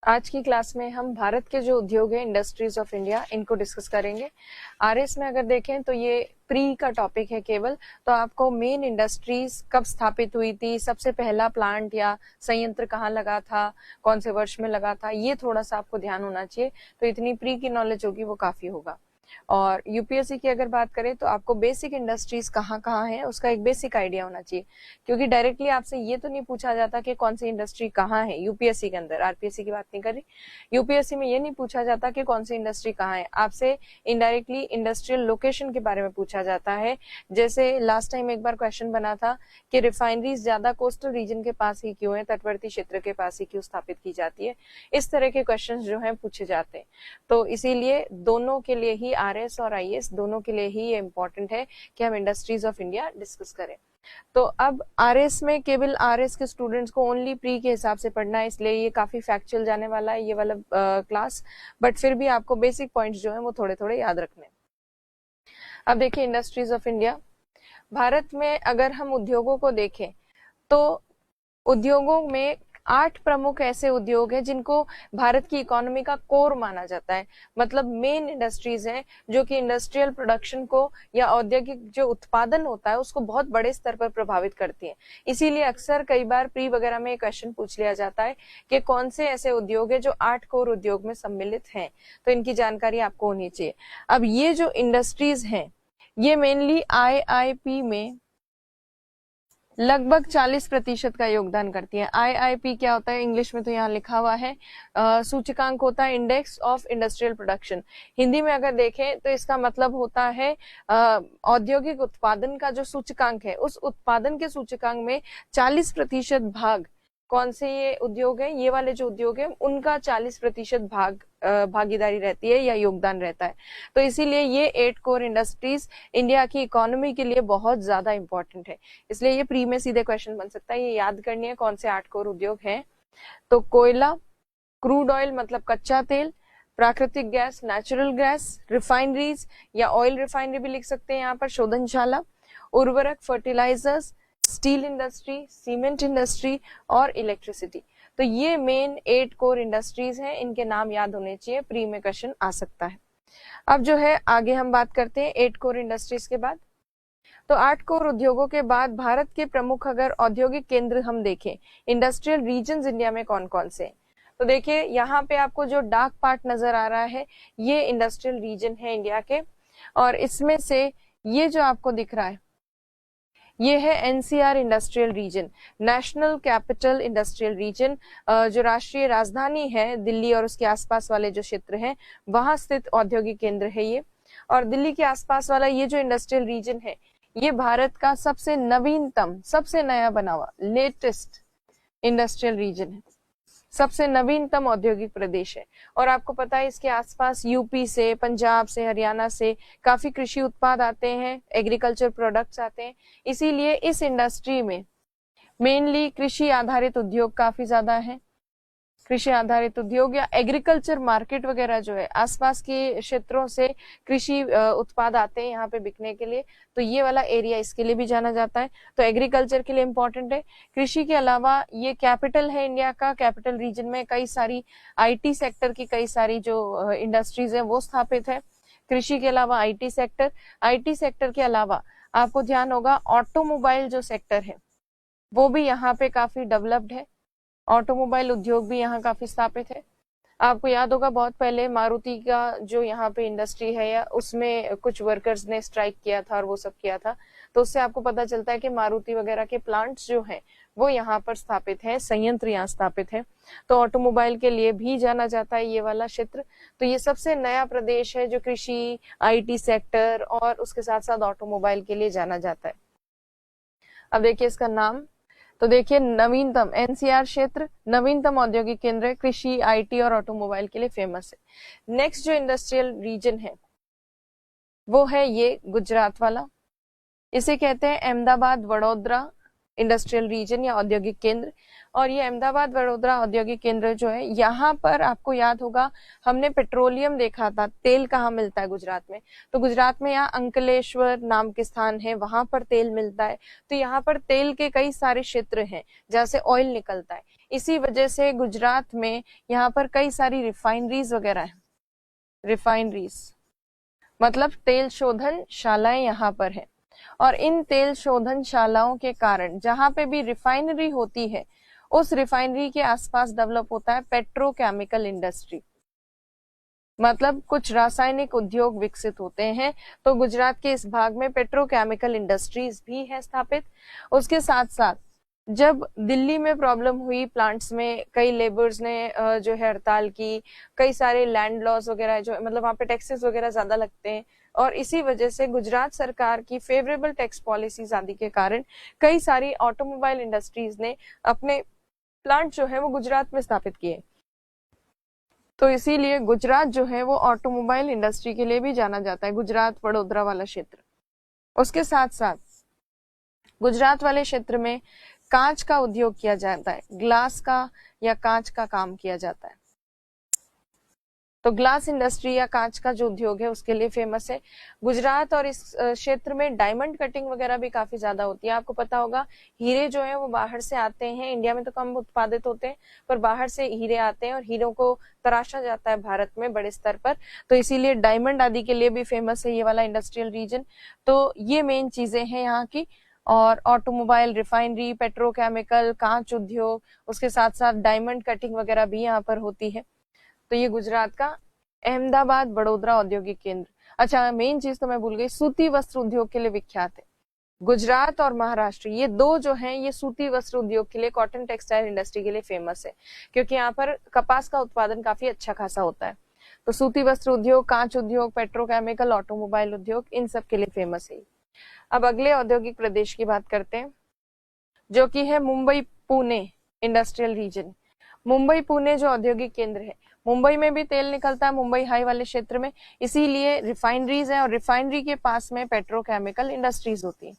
आज की क्लास में हम भारत के जो उद्योग है, इंडस्ट्रीज ऑफ इंडिया, इनको डिस्कस करेंगे। आरएस में अगर देखें तो ये प्री का टॉपिक है केवल, तो आपको मेन इंडस्ट्रीज कब स्थापित हुई थी, सबसे पहला प्लांट या संयंत्र कहाँ लगा था, कौन से वर्ष में लगा था, ये थोड़ा सा आपको ध्यान होना चाहिए। तो इतनी प्री की नॉलेज होगी वो काफी होगा। और यूपीएससी की अगर बात करें तो आपको बेसिक इंडस्ट्रीज कहाँ कहाँ है उसका एक बेसिक आइडिया होना चाहिए, क्योंकि डायरेक्टली आपसे ये तो नहीं पूछा जाता कि कौन सी इंडस्ट्री कहाँ है यूपीएससी के अंदर। आरपीएससी की बात नहीं कर रही, यूपीएससी में ये नहीं पूछा जाता कि कौन सी इंडस्ट्री कहाँ है, आपसे इनडायरेक्टली इंडस्ट्रियल लोकेशन के बारे में पूछा जाता है। जैसे लास्ट टाइम एक बार क्वेश्चन बना था कि रिफाइनरीज ज्यादा कोस्टल रीजन के पास ही क्यों है, तटवर्ती क्षेत्र के पास ही क्यों स्थापित की जाती है। इस तरह के क्वेश्चन जो है पूछे जाते हैं। तो इसीलिए दोनों के लिए ही, आरएस और आईएएस दोनों के लिए ही ये इंपॉर्टेंट है कि हम इंडस्ट्रीज ऑफ इंडिया डिस्कस करें। तो अब आरएस में केवल आरएस के स्टूडेंट्स को ओनली प्री के हिसाब से पढ़ना है, इसलिए ये काफी फैक्चुअल जाने वाला है ये वाला क्लास, बट फिर भी आपको बेसिक पॉइंट्स जो है वो थोड़े थोड़े याद रखने। अब देखिए इंडस्ट्रीज ऑफ इंडिया, भारत में अगर हम उद्योगों को देखें तो उद्योगों में 8 प्रमुख ऐसे उद्योग हैं जिनको भारत की इकोनॉमी का कोर माना जाता है, मतलब मेन इंडस्ट्रीज हैं जो कि इंडस्ट्रियल प्रोडक्शन को या औद्योगिक जो उत्पादन होता है उसको बहुत बड़े स्तर पर प्रभावित करती हैं। इसीलिए अक्सर कई बार प्री वगैरह में क्वेश्चन पूछ लिया जाता है कि कौन से ऐसे उद्योग है जो 8 कोर उद्योग में सम्मिलित हैं, तो इनकी जानकारी आपको होनी चाहिए। अब ये जो इंडस्ट्रीज हैं ये मेनली आईआईपी में लगभग 40% का योगदान करती है। आईआईपी क्या होता है, इंग्लिश में तो यहाँ लिखा हुआ है, सूचकांक होता है index of industrial production. Hindi में अगर देखें तो इसका मतलब होता है औद्योगिक उत्पादन का जो सूचकांक है, उस उत्पादन के सूचकांक में 40% भाग कौन से ये उद्योग है, ये वाले जो उद्योग है उनका 40% भागीदारी रहती है या योगदान रहता है। तो इसीलिए ये 8 कोर इंडस्ट्रीज इंडिया की इकोनॉमी के लिए बहुत ज्यादा इंपॉर्टेंट है, इसलिए ये प्री में सीधे क्वेश्चन बन सकता है। ये याद करनी है कौन से 8 कोर उद्योग हैं। तो कोयला, क्रूड ऑयल मतलब कच्चा तेल, प्राकृतिक गैस नेचुरल गैस, रिफाइनरीज या ऑयल रिफाइनरी भी लिख सकते हैं यहाँ पर, शोधनशाला, उर्वरक fertilisers, steel industry, cement industry और इलेक्ट्रिसिटी। तो ये मेन 8 कोर इंडस्ट्रीज हैं, इनके नाम याद होने चाहिए, प्री में क्वेश्चन आ सकता है। अब जो है आगे हम बात करते हैं 8 कोर इंडस्ट्रीज के बाद। तो 8 कोर उद्योगों के बाद भारत के प्रमुख अगर औद्योगिक केंद्र हम देखें, इंडस्ट्रियल रीजन्स इंडिया में कौन कौन से हैं, तो देखिए यहाँ पे आपको जो डार्क पार्ट नजर आ रहा है ये इंडस्ट्रियल रीजन है इंडिया के, और इसमें से ये जो आपको दिख रहा है ये है NCR industrial region, national capital industrial region. जो राष्ट्रीय राजधानी है दिल्ली और उसके आसपास वाले जो क्षेत्र हैं वहां स्थित औद्योगिक केंद्र है ये। और दिल्ली के आसपास वाला ये जो इंडस्ट्रियल रीजन है ये भारत का सबसे नवीनतम, सबसे नया बना हुआ लेटेस्ट इंडस्ट्रियल रीजन है, सबसे नवीनतम औद्योगिक प्रदेश है। और आपको पता है इसके आसपास यूपी से, पंजाब से, हरियाणा से काफी कृषि उत्पाद आते हैं, एग्रीकल्चर प्रोडक्ट्स आते हैं। इसीलिए इस इंडस्ट्री में मेनली कृषि आधारित उद्योग काफी ज्यादा है। कृषि आधारित उद्योग या एग्रीकल्चर मार्केट वगैरह जो है आसपास के क्षेत्रों से कृषि उत्पाद आते हैं यहाँ पे बिकने के लिए, तो ये वाला एरिया इसके लिए भी जाना जाता है। तो एग्रीकल्चर के लिए इम्पोर्टेंट है। कृषि के अलावा ये कैपिटल है इंडिया का, कैपिटल रीजन में कई सारी आईटी सेक्टर की कई सारी जो इंडस्ट्रीज है वो स्थापित है। कृषि के अलावा आईटी सेक्टर के अलावा आपको ध्यान होगा ऑटोमोबाइल जो सेक्टर है वो भी यहाँ पे काफी डेवलप्ड है, ऑटोमोबाइल उद्योग भी यहाँ काफी स्थापित है। आपको याद होगा बहुत पहले मारुति का जो यहाँ पे इंडस्ट्री है या उसमें कुछ वर्कर्स ने स्ट्राइक किया था और वो सब किया था, तो उससे आपको पता चलता है कि मारुति वगैरह के प्लांट्स जो हैं वो यहाँ पर स्थापित है, संयंत्र यहाँ स्थापित है। तो ऑटोमोबाइल के लिए भी जाना जाता है ये वाला क्षेत्र। तो ये सबसे नया प्रदेश है जो कृषि, आईटी सेक्टर और उसके साथ साथ ऑटोमोबाइल के लिए जाना जाता है। अब देखिए इसका नाम, तो देखिए नवीनतम एनसीआर क्षेत्र नवीनतम औद्योगिक केंद्र है, कृषि, आईटी और ऑटोमोबाइल के लिए फेमस है। नेक्स्ट जो इंडस्ट्रियल रीजन है वो है ये गुजरात वाला, इसे कहते हैं अहमदाबाद वडोदरा इंडस्ट्रियल रीजन या औद्योगिक केंद्र। और ये अहमदाबाद वडोदरा औद्योगिक केंद्र जो है यहाँ पर आपको याद होगा हमने पेट्रोलियम देखा था, तेल कहाँ मिलता है गुजरात में, तो गुजरात में यहाँ अंकलेश्वर नाम के स्थान है, वहां पर तेल मिलता है। तो यहाँ पर तेल के कई सारे क्षेत्र हैं जहाँ से ऑयल निकलता है। इसी वजह से गुजरात में यहाँ पर कई सारी रिफाइनरीज वगैरह है। रिफाइनरीज मतलब तेल शोधन शालाएं यहाँ पर है, और इन तेल शोधन शालाओं के कारण जहां पे भी रिफाइनरी होती है उस रिफाइनरी के आसपास डेवलप होता है पेट्रोकेमिकल इंडस्ट्री, मतलब कुछ रासायनिक उद्योग विकसित होते हैं। तो गुजरात के इस भाग में पेट्रोकेमिकल इंडस्ट्रीज भी है स्थापित। उसके साथ साथ जब दिल्ली में प्रॉब्लम हुई प्लांट्स में, कई लेबर्स ने जो है हड़ताल की, कई सारे लैंड लॉस वगैरह जो मतलब वहां पे टैक्सेस वगैरह ज्यादा लगते हैं, और इसी वजह से गुजरात सरकार की फेवरेबल टैक्स पॉलिसीज आदि के कारण कई सारी ऑटोमोबाइल इंडस्ट्रीज ने अपने प्लांट जो है वो गुजरात में स्थापित किए। तो इसीलिए गुजरात जो है वो ऑटोमोबाइल इंडस्ट्री के लिए भी जाना जाता है, गुजरात वडोदरा वाला क्षेत्र। उसके साथ साथ गुजरात वाले क्षेत्र में कांच का उद्योग किया जाता है, ग्लास का या कांच का काम किया जाता है। तो ग्लास इंडस्ट्री या कांच का जो उद्योग है उसके लिए फेमस है गुजरात। और इस क्षेत्र में डायमंड कटिंग वगैरह भी काफी ज्यादा होती है। आपको पता होगा हीरे जो है वो बाहर से आते हैं, इंडिया में तो कम उत्पादित होते हैं, पर बाहर से हीरे आते हैं और हीरों को तराशा जाता है भारत में बड़े स्तर पर। तो इसीलिए डायमंड आदि के लिए भी फेमस है ये वाला इंडस्ट्रियल रीजन। तो ये मेन चीजें हैं यहाँ की। और ऑटोमोबाइल, रिफाइनरी, पेट्रोकेमिकल, कांच उद्योग, उसके साथ साथ डायमंड कटिंग वगैरह भी यहाँ पर होती है। तो ये गुजरात का अहमदाबाद वडोदरा औद्योगिक केंद्र। अच्छा, मेन चीज तो मैं भूल गई, सूती वस्त्र उद्योग के लिए विख्यात है गुजरात और महाराष्ट्र। ये दो जो हैं ये सूती वस्त्र उद्योग के लिए, कॉटन टेक्सटाइल इंडस्ट्री के लिए फेमस है, क्योंकि यहाँ पर कपास का उत्पादन काफी अच्छा खासा होता है। तो सूती वस्त्र उद्योग, कांच उद्योग, पेट्रोकेमिकल, ऑटोमोबाइल उद्योग, इन सब के लिए फेमस है। अब अगले औद्योगिक प्रदेश की बात करते हैं, जो कि है मुंबई पुणे इंडस्ट्रियल रीजन। मुंबई पुणे जो औद्योगिक केंद्र है, मुंबई में भी तेल निकलता है, मुंबई हाई वाले क्षेत्र में, इसीलिए रिफाइनरीज है और रिफाइनरी के पास में पेट्रोकेमिकल इंडस्ट्रीज होती है।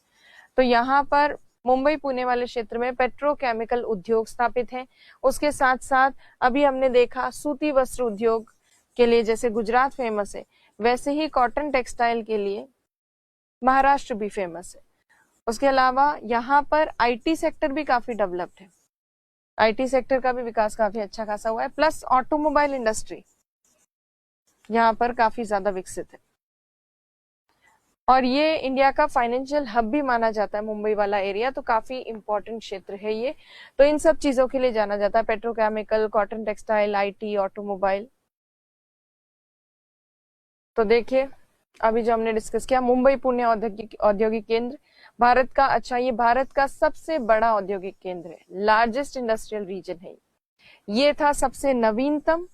तो यहाँ पर मुंबई पुणे वाले क्षेत्र में पेट्रोकेमिकल उद्योग स्थापित हैं। उसके साथ साथ अभी हमने देखा सूती वस्त्र उद्योग के लिए जैसे गुजरात फेमस है, वैसे ही कॉटन टेक्सटाइल के लिए महाराष्ट्र भी फेमस है। उसके अलावा यहाँ पर आईटी सेक्टर भी काफी डेवलप्ड है, आईटी सेक्टर का भी विकास काफी अच्छा खासा हुआ है। प्लस ऑटोमोबाइल इंडस्ट्री यहाँ पर काफी ज्यादा विकसित है, और ये इंडिया का फाइनेंशियल हब भी माना जाता है मुंबई वाला एरिया। तो काफी इंपॉर्टेंट क्षेत्र है ये। तो इन सब चीजों के लिए जाना जाता है, petrochemical, cotton textile, IT, automobile. तो देखिए अभी जो हमने डिस्कस किया, मुंबई पुणे औद्योगिक केंद्र भारत का, अच्छा ये भारत का सबसे बड़ा औद्योगिक केंद्र है, लार्जेस्ट इंडस्ट्रियल रीजन है। ये था सबसे नवीनतम,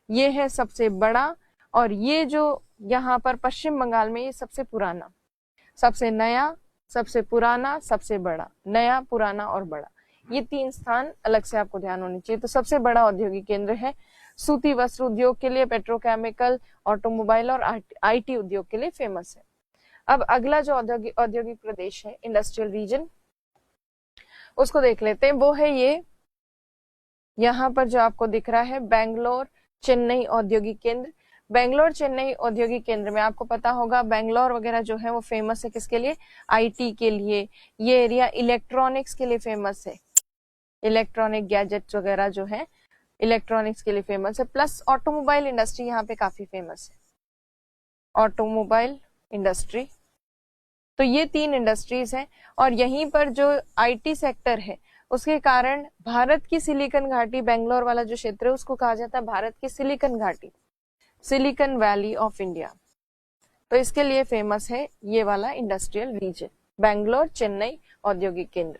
ये है सबसे बड़ा, और ये जो यहाँ पर पश्चिम बंगाल में ये सबसे पुराना, सबसे नया, सबसे पुराना, सबसे बड़ा, नया, पुराना और बड़ा, ये तीन स्थान अलग से आपको ध्यान होने चाहिए। तो सबसे बड़ा औद्योगिक केंद्र है, सूती वस्त्र उद्योग के लिए, पेट्रोकेमिकल, ऑटोमोबाइल और आईटी उद्योग के लिए फेमस है। अब अगला जो औद्योगिक प्रदेश है, इंडस्ट्रियल रीजन, उसको देख लेते हैं। वो है ये यहाँ पर जो आपको दिख रहा है, बेंगलोर चेन्नई औद्योगिक केंद्र। बेंगलोर चेन्नई औद्योगिक केंद्र में आपको पता होगा बेंगलोर वगैरह जो है वो फेमस है किसके लिए, आईटी के लिए। ये एरिया इलेक्ट्रॉनिक्स के लिए फेमस है, इलेक्ट्रॉनिक गैजेट्स वगैरह जो है इलेक्ट्रॉनिक्स के लिए फेमस है। प्लस ऑटोमोबाइल इंडस्ट्री यहाँ पे काफी फेमस है, ऑटोमोबाइल इंडस्ट्री। तो ये तीन इंडस्ट्रीज हैं, और यहीं पर जो आईटी सेक्टर है उसके कारण भारत की सिलिकॉन घाटी, बेंगलोर वाला जो क्षेत्र है उसको कहा जाता है भारत की सिलिकॉन घाटी, सिलिकॉन वैली ऑफ इंडिया। तो इसके लिए फेमस है ये वाला इंडस्ट्रियल रीजन, बेंगलोर चेन्नई औद्योगिक केंद्र।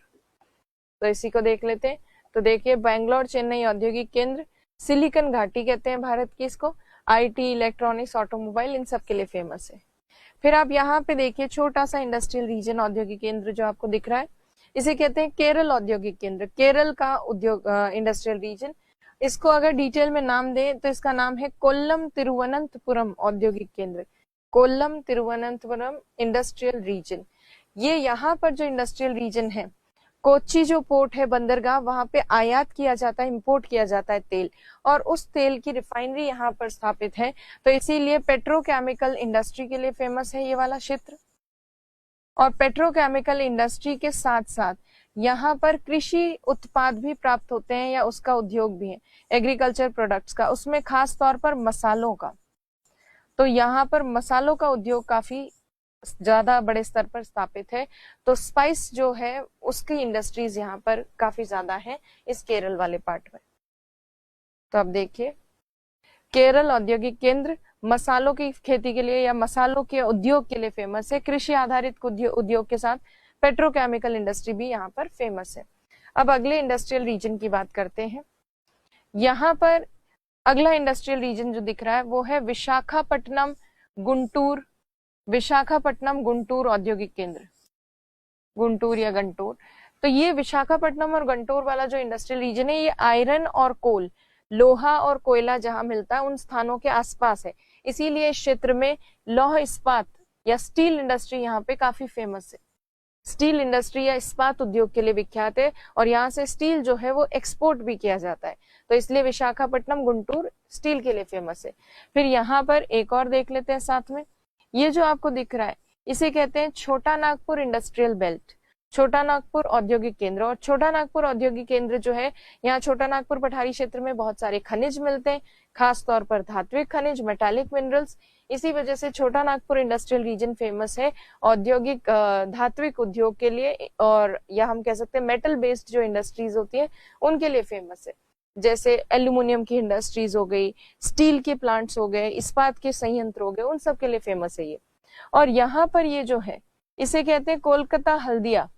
तो इसी को देख लेते हैं। तो देखिए बेंगलोर चेन्नई औद्योगिक केंद्र, सिलिकॉन घाटी कहते हैं भारत की इसको, आईटी, इलेक्ट्रॉनिक्स, ऑटोमोबाइल, इन सब के लिए फेमस है। फिर आप यहाँ पे देखिए छोटा सा इंडस्ट्रियल रीजन औद्योगिक केंद्र जो आपको दिख रहा है, इसे कहते हैं केरल औद्योगिक केंद्र, केरल का उद्योग इंडस्ट्रियल रीजन। इसको अगर डिटेल में नाम दें तो इसका नाम है कोल्लम तिरुवनंतपुरम औद्योगिक केंद्र, कोल्लम तिरुवनंतपुरम इंडस्ट्रियल रीजन। ये यहाँ पर जो इंडस्ट्रियल रीजन है, कोच्चि जो पोर्ट है, बंदरगाह, वहां पे आयात किया जाता है, इंपोर्ट किया जाता है तेल, और उस तेल की रिफाइनरी यहाँ पर स्थापित है। तो इसीलिए पेट्रोकेमिकल इंडस्ट्री के लिए फेमस है ये वाला क्षेत्र। और पेट्रोकेमिकल इंडस्ट्री के साथ साथ यहाँ पर कृषि उत्पाद भी प्राप्त होते हैं या उसका उद्योग भी है, एग्रीकल्चर प्रोडक्ट्स का, उसमें खास तौर पर मसालों का। तो यहाँ पर मसालों का उद्योग काफी ज्यादा बड़े स्तर पर स्थापित है। तो स्पाइस जो है उसकी इंडस्ट्रीज यहाँ पर काफी ज्यादा है इस केरल वाले पार्ट में। तो अब देखिए, केरल औद्योगिक केंद्र मसालों की खेती के लिए या मसालों के उद्योग के लिए फेमस है। कृषि आधारित उद्योग के साथ पेट्रोकेमिकल इंडस्ट्री भी यहाँ पर फेमस है। अब अगले इंडस्ट्रियल रीजन की बात करते हैं। यहाँ पर अगला इंडस्ट्रियल रीजन जो दिख रहा है वो है विशाखापट्टनम गुंटूर, विशाखापट्टनम गुंटूर औद्योगिक केंद्र, गुंटूर या गंटूर। तो ये विशाखापट्टनम और गंटूर वाला जो इंडस्ट्रियल रीजन है, ये आयरन और कोल, लोहा और कोयला जहां मिलता है उन स्थानों के आसपास है। इसीलिए इस क्षेत्र में लौह इस्पात या स्टील इंडस्ट्री यहाँ पे काफी फेमस है। स्टील इंडस्ट्री या इस्पात उद्योग के लिए विख्यात है और यहाँ से स्टील जो है वो एक्सपोर्ट भी किया जाता है। तो इसलिए विशाखापट्टनम गुंटूर स्टील के लिए फेमस है। फिर यहाँ पर एक और देख लेते हैं साथ में, ये जो आपको दिख रहा है इसे कहते हैं छोटा नागपुर इंडस्ट्रियल बेल्ट, छोटा नागपुर औद्योगिक केंद्र। और छोटा नागपुर औद्योगिक केंद्र जो है, यहाँ छोटा नागपुर पठारी क्षेत्र में बहुत सारे खनिज मिलते हैं, खास तौर पर धात्विक खनिज, मेटालिक मिनरल्स। इसी वजह से छोटा नागपुर इंडस्ट्रियल रीजन फेमस है औद्योगिक धात्विक उद्योग के लिए, और या हम कह सकते हैं मेटल बेस्ड जो इंडस्ट्रीज होती है उनके लिए फेमस है। जैसे एल्यूमिनियम की इंडस्ट्रीज हो गई, स्टील के प्लांट्स हो गए, इस्पात के संयंत्र हो गए, उन सब के लिए फेमस है ये। और यहाँ पर ये जो है इसे कहते हैं कोलकाता हल्दिया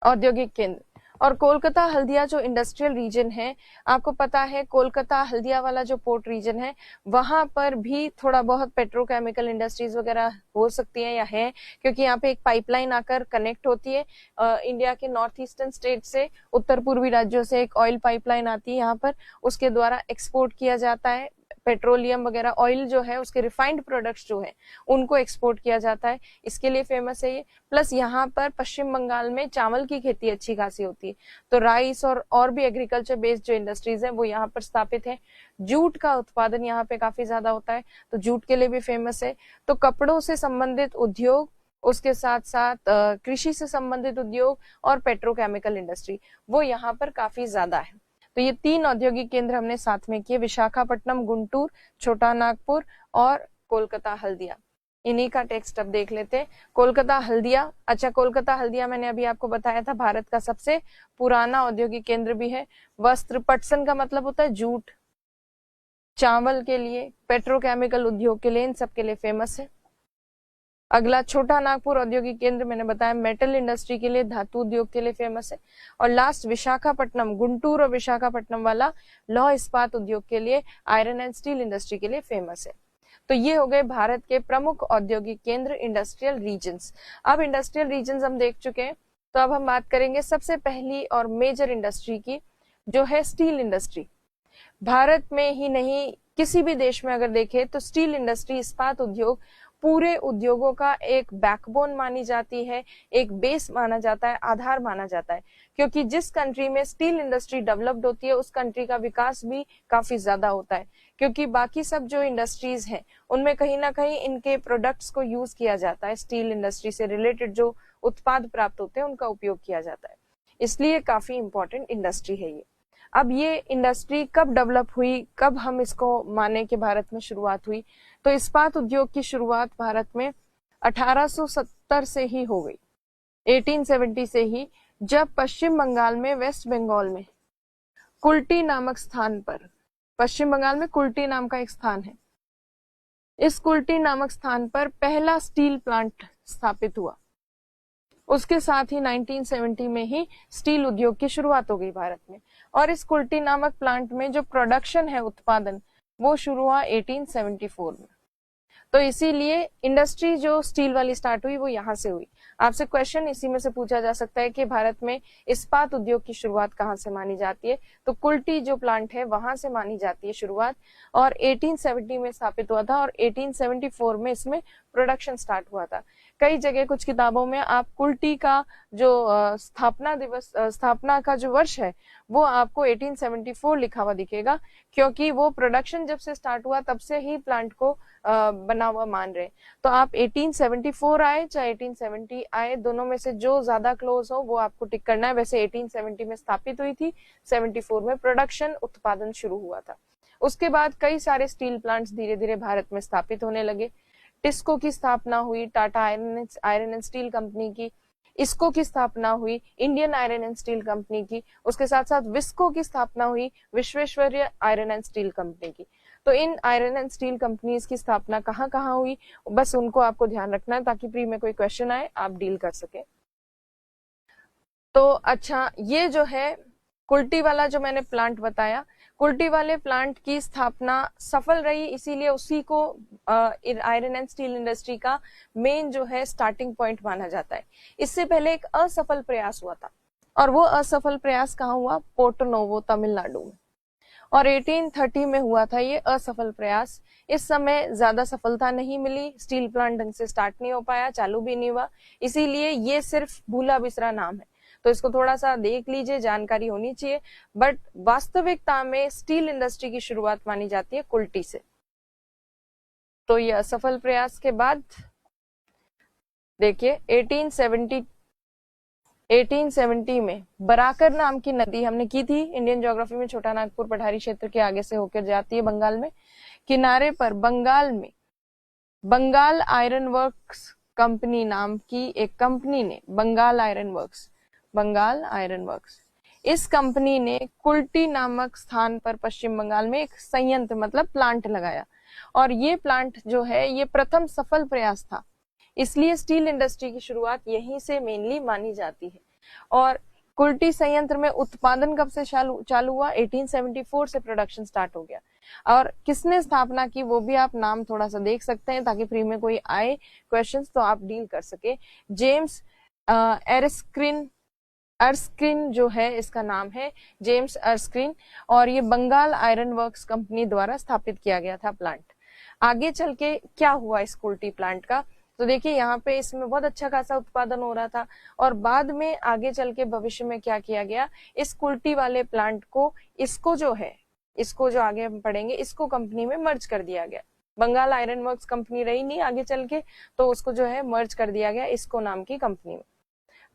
औद्योगिक केंद्र। और कोलकाता हल्दिया जो इंडस्ट्रियल रीजन है, आपको पता है कोलकाता हल्दिया वाला जो पोर्ट रीजन है वहां पर भी थोड़ा बहुत पेट्रोकेमिकल इंडस्ट्रीज वगैरह हो सकती है या है, क्योंकि यहाँ पे एक पाइपलाइन आकर कनेक्ट होती है इंडिया के नॉर्थ ईस्टर्न स्टेट से, उत्तर पूर्वी राज्यों से एक ऑयल पाइपलाइन आती है यहाँ पर, उसके द्वारा एक्सपोर्ट किया जाता है पेट्रोलियम वगैरह, ऑयल जो है उसके रिफाइंड प्रोडक्ट्स जो है उनको एक्सपोर्ट किया जाता है, इसके लिए फेमस है ये। प्लस यहाँ पर पश्चिम बंगाल में चावल की खेती अच्छी खासी होती है, तो राइस और भी एग्रीकल्चर बेस्ड जो इंडस्ट्रीज है वो यहाँ पर स्थापित है। जूट का उत्पादन यहाँ पे काफी ज्यादा होता है, तो जूट के लिए भी फेमस है। तो कपड़ों से संबंधित उद्योग, उसके साथ साथ कृषि से संबंधित उद्योग और पेट्रोकेमिकल इंडस्ट्री वो यहाँ पर काफी ज्यादा है। तो ये 3 औद्योगिक केंद्र हमने साथ में किए, विशाखापट्टनम, गुंटूर, छोटा नागपुर और कोलकाता हल्दिया। इन्हीं का टेक्स्ट अब देख लेते हैं। कोलकाता हल्दिया, अच्छा कोलकाता हल्दिया मैंने अभी आपको बताया था भारत का सबसे पुराना औद्योगिक केंद्र भी है। वस्त्र, पटसन का मतलब होता है जूट, चावल के लिए, पेट्रोकेमिकल उद्योग के लिए, इन सब के लिए फेमस है। अगला छोटा नागपुर औद्योगिक केंद्र मैंने बताया मेटल इंडस्ट्री के लिए, धातु उद्योग के लिए फेमस है। और लास्ट विशाखापट्टनम, गुंटूर और विशाखापट्टनम वाला लौह इस्पात उद्योग के लिए, आयरन एंड स्टील इंडस्ट्री के लिए फेमस है। तो ये हो गए भारत के प्रमुख औद्योगिक केंद्र, इंडस्ट्रियल रीजन्स। अब इंडस्ट्रियल रीजन्स हम देख चुके हैं, तो अब हम बात करेंगे सबसे पहली और मेजर इंडस्ट्री की, जो है स्टील इंडस्ट्री। भारत में ही नहीं किसी भी देश में अगर देखें तो स्टील इंडस्ट्री, इस्पात उद्योग पूरे उद्योगों का एक बैकबोन मानी जाती है, एक बेस माना जाता है, आधार माना जाता है। क्योंकि जिस कंट्री में स्टील इंडस्ट्री डेवलप्ड होती है उस कंट्री का विकास भी काफी ज्यादा होता है, क्योंकि बाकी सब जो इंडस्ट्रीज हैं उनमें कहीं ना कहीं इनके प्रोडक्ट्स को यूज किया जाता है, स्टील इंडस्ट्री से रिलेटेड जो उत्पाद प्राप्त होते हैं उनका उपयोग किया जाता है, इसलिए काफी इंपॉर्टेंट इंडस्ट्री है ये। अब ये इंडस्ट्री कब डेवलप हुई, कब हम इसको माने कि भारत में शुरुआत हुई, तो इस्पात उद्योग की शुरुआत भारत में 1870 से ही हो गई, 1870 से ही, जब पश्चिम बंगाल में, वेस्ट बंगाल में कुल्टी नामक स्थान पर, पश्चिम बंगाल में कुल्टी नाम का एक स्थान है, इस कुल्टी नामक स्थान पर पहला स्टील प्लांट स्थापित हुआ। उसके साथ ही 1970 में ही स्टील उद्योग की शुरुआत हो गई भारत में। और इस कुल्टी नामक प्लांट में जो प्रोडक्शन है, उत्पादन, वो शुरू हुआ 1874 में। तो इसीलिए इंडस्ट्री जो स्टील वाली स्टार्ट हुई वो यहाँ से हुई। आपसे क्वेश्चन इसी में से पूछा जा सकता है कि भारत में इस्पात उद्योग की शुरुआत कहाँ से मानी जाती है, तो कुल्टी जो प्लांट है वहां से मानी जाती है शुरुआत, और 1870 में स्थापित हुआ था और 1874 में इसमें प्रोडक्शन स्टार्ट हुआ था। कई जगह कुछ किताबों में आप कुल्टी का जो स्थापना का जो वर्ष है वो आपको 1874 लिखा हुआ दिखेगा, क्योंकि वो प्रोडक्शन जब से स्टार्ट हुआ तब से ही प्लांट को बना हुआ मान रहे। तो आप 1874 आए चाहे 1870 आए, दोनों में से जो ज्यादा क्लोज हो वो आपको टिक करना है। वैसे 1870 में स्थापित हुई थी, 74 में प्रोडक्शन उत्पादन शुरू हुआ था। उसके बाद कई सारे स्टील प्लांट्स धीरे धीरे भारत में स्थापित होने लगे। टिस्को की स्थापना हुई, Tata iron and steel company की। इसको की स्थापना हुई, Indian iron and steel company की। उसके साथ साथ विस्को की स्थापना हुई, Visvesvaraya iron and steel company की। तो इन आयरन एंड स्टील कंपनीज की स्थापना कहाँ कहाँ हुई, बस उनको आपको ध्यान रखना है ताकि प्री में कोई क्वेश्चन आए आप डील कर सके। तो अच्छा, ये जो है कुल्टी वाला जो मैंने प्लांट बताया, कुल्टी वाले प्लांट की स्थापना सफल रही, इसीलिए उसी को आयरन एंड स्टील इंडस्ट्री का मेन जो है स्टार्टिंग पॉइंट माना जाता है। इससे पहले एक असफल प्रयास हुआ था, और वो असफल प्रयास कहाँ हुआ? पोर्टो नोवो, तमिलनाडु में, और 1830 में हुआ था ये असफल प्रयास। इस समय ज्यादा सफलता नहीं मिली, स्टील प्लांट ढंग से स्टार्ट नहीं हो पाया, चालू भी नहीं हुआ, इसीलिए ये सिर्फ भूला बिसरा नाम है। तो इसको थोड़ा सा देख लीजिए, जानकारी होनी चाहिए। बट वास्तविकता में स्टील इंडस्ट्री की शुरुआत मानी जाती है कुल्टी से। तो ये असफल प्रयास के बाद देखिए 1870 में बराकर नाम की नदी, हमने की थी इंडियन ज्योग्राफी में, छोटा नागपुर पठारी क्षेत्र के आगे से होकर जाती है बंगाल में, किनारे पर बंगाल में बंगाल आयरन वर्क्स कंपनी नाम की एक कंपनी ने, बंगाल आयरन वर्क्स, इस कंपनी ने कुल्टी नामक स्थान पर पश्चिम बंगाल में एक संयंत्र मतलब प्लांट लगाया। और ये प्लांट जो है ये प्रथम सफल प्रयास था, इसलिए स्टील इंडस्ट्री की शुरुआत यहीं से मेनली मानी जाती है। और कुल्टी संयंत्र में उत्पादन कब से चालू हुआ? 1874 से प्रोडक्शन स्टार्ट हो गया। और किसने स्थापना की वो भी आप नाम थोड़ा सा देख सकते हैं, ताकि प्री में कोई आए क्वेश्चंस तो आप डील कर सके। जेम्स अर्स्किन जो है, इसका नाम है जेम्स अर्स्किन, और ये बंगाल आयरन वर्क्स कंपनी द्वारा स्थापित किया गया था प्लांट। आगे चल के क्या हुआ इस कुल्टी प्लांट का? तो देखिए यहाँ पे इसमें बहुत अच्छा खासा उत्पादन हो रहा था, और बाद में आगे चल के भविष्य में क्या किया गया, इस कुल्टी वाले प्लांट को, इसको जो आगे हम पढ़ेंगे, इसको कंपनी में मर्ज कर दिया गया। बंगाल आयरन वर्क्स कंपनी रही नहीं आगे चल के, तो उसको जो है मर्ज कर दिया गया इसको नाम की कंपनी में।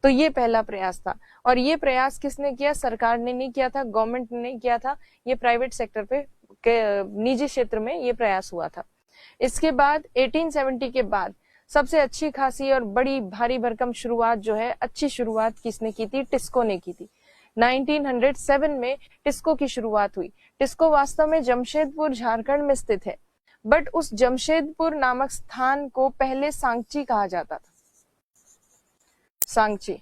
तो ये पहला प्रयास था, और ये प्रयास किसने किया? सरकार ने नहीं किया था, गवर्नमेंट ने नहीं किया था, ये प्राइवेट सेक्टर पे निजी क्षेत्र में ये प्रयास हुआ था। इसके बाद 1870 के बाद सबसे अच्छी खासी और बड़ी भारी भरकम शुरुआत जो है, अच्छी शुरुआत किसने की थी? टिस्को ने की थी। 1907 में टिस्को की शुरुआत हुई। टिस्को वास्तव में जमशेदपुर झारखंड में स्थित है, बट उस जमशेदपुर नामक स्थान को पहले सांची कहा जाता था, सांची।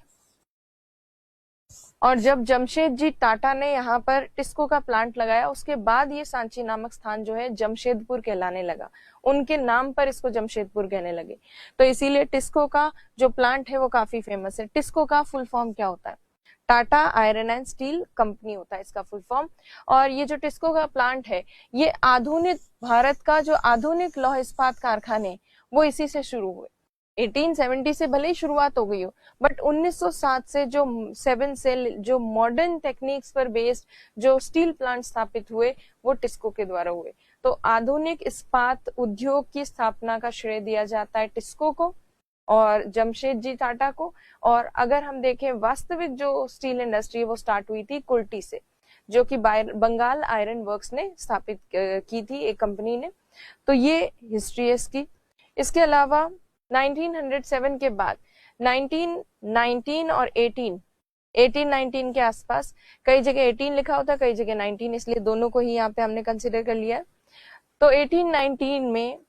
और जब जमशेदजी टाटा ने यहाँ पर टिस्को का प्लांट लगाया, उसके बाद ये सांची नामक स्थान जो है जमशेदपुर कहलाने लगा, उनके नाम पर इसको जमशेदपुर कहने लगे। तो इसीलिए टिस्को का जो प्लांट है वो काफी फेमस है। टिस्को का फुल फॉर्म क्या होता है? Tata iron and steel company होता है इसका फुल फॉर्म। और ये जो टिस्को का प्लांट है, ये आधुनिक भारत का जो आधुनिक लौह इस्पात कारखाने वो इसी से शुरू हुए। 1870 से भले ही शुरुआत हो गई हो, बट 1907 से जो 7 सेल जो मॉडर्न टेक्निक्स पर बेस्ड जो स्टील प्लांट स्थापित हुए वो टिस्को के द्वारा हुए। तो आधुनिक इस्पात उद्योग की स्थापना का श्रेय दिया जाता है टिस्को को और जमशेदजी टाटा को। और अगर हम देखें वास्तविक जो स्टील इंडस्ट्री वो स्टार्ट हुई थी कुल्टी से, जो कि बंगाल आयरन वर्क्स ने स्थापित की थी एक कंपनी ने। तो ये हिस्ट्री है इसकी। इसके अलावा 1907 के बाद 1919 और 1819 के आसपास, कई जगह 18 लिखा होता है, कई जगह 19, इसलिए दोनों को ही यहाँ पे हमने कंसिडर कर लिया है। तो 1819 में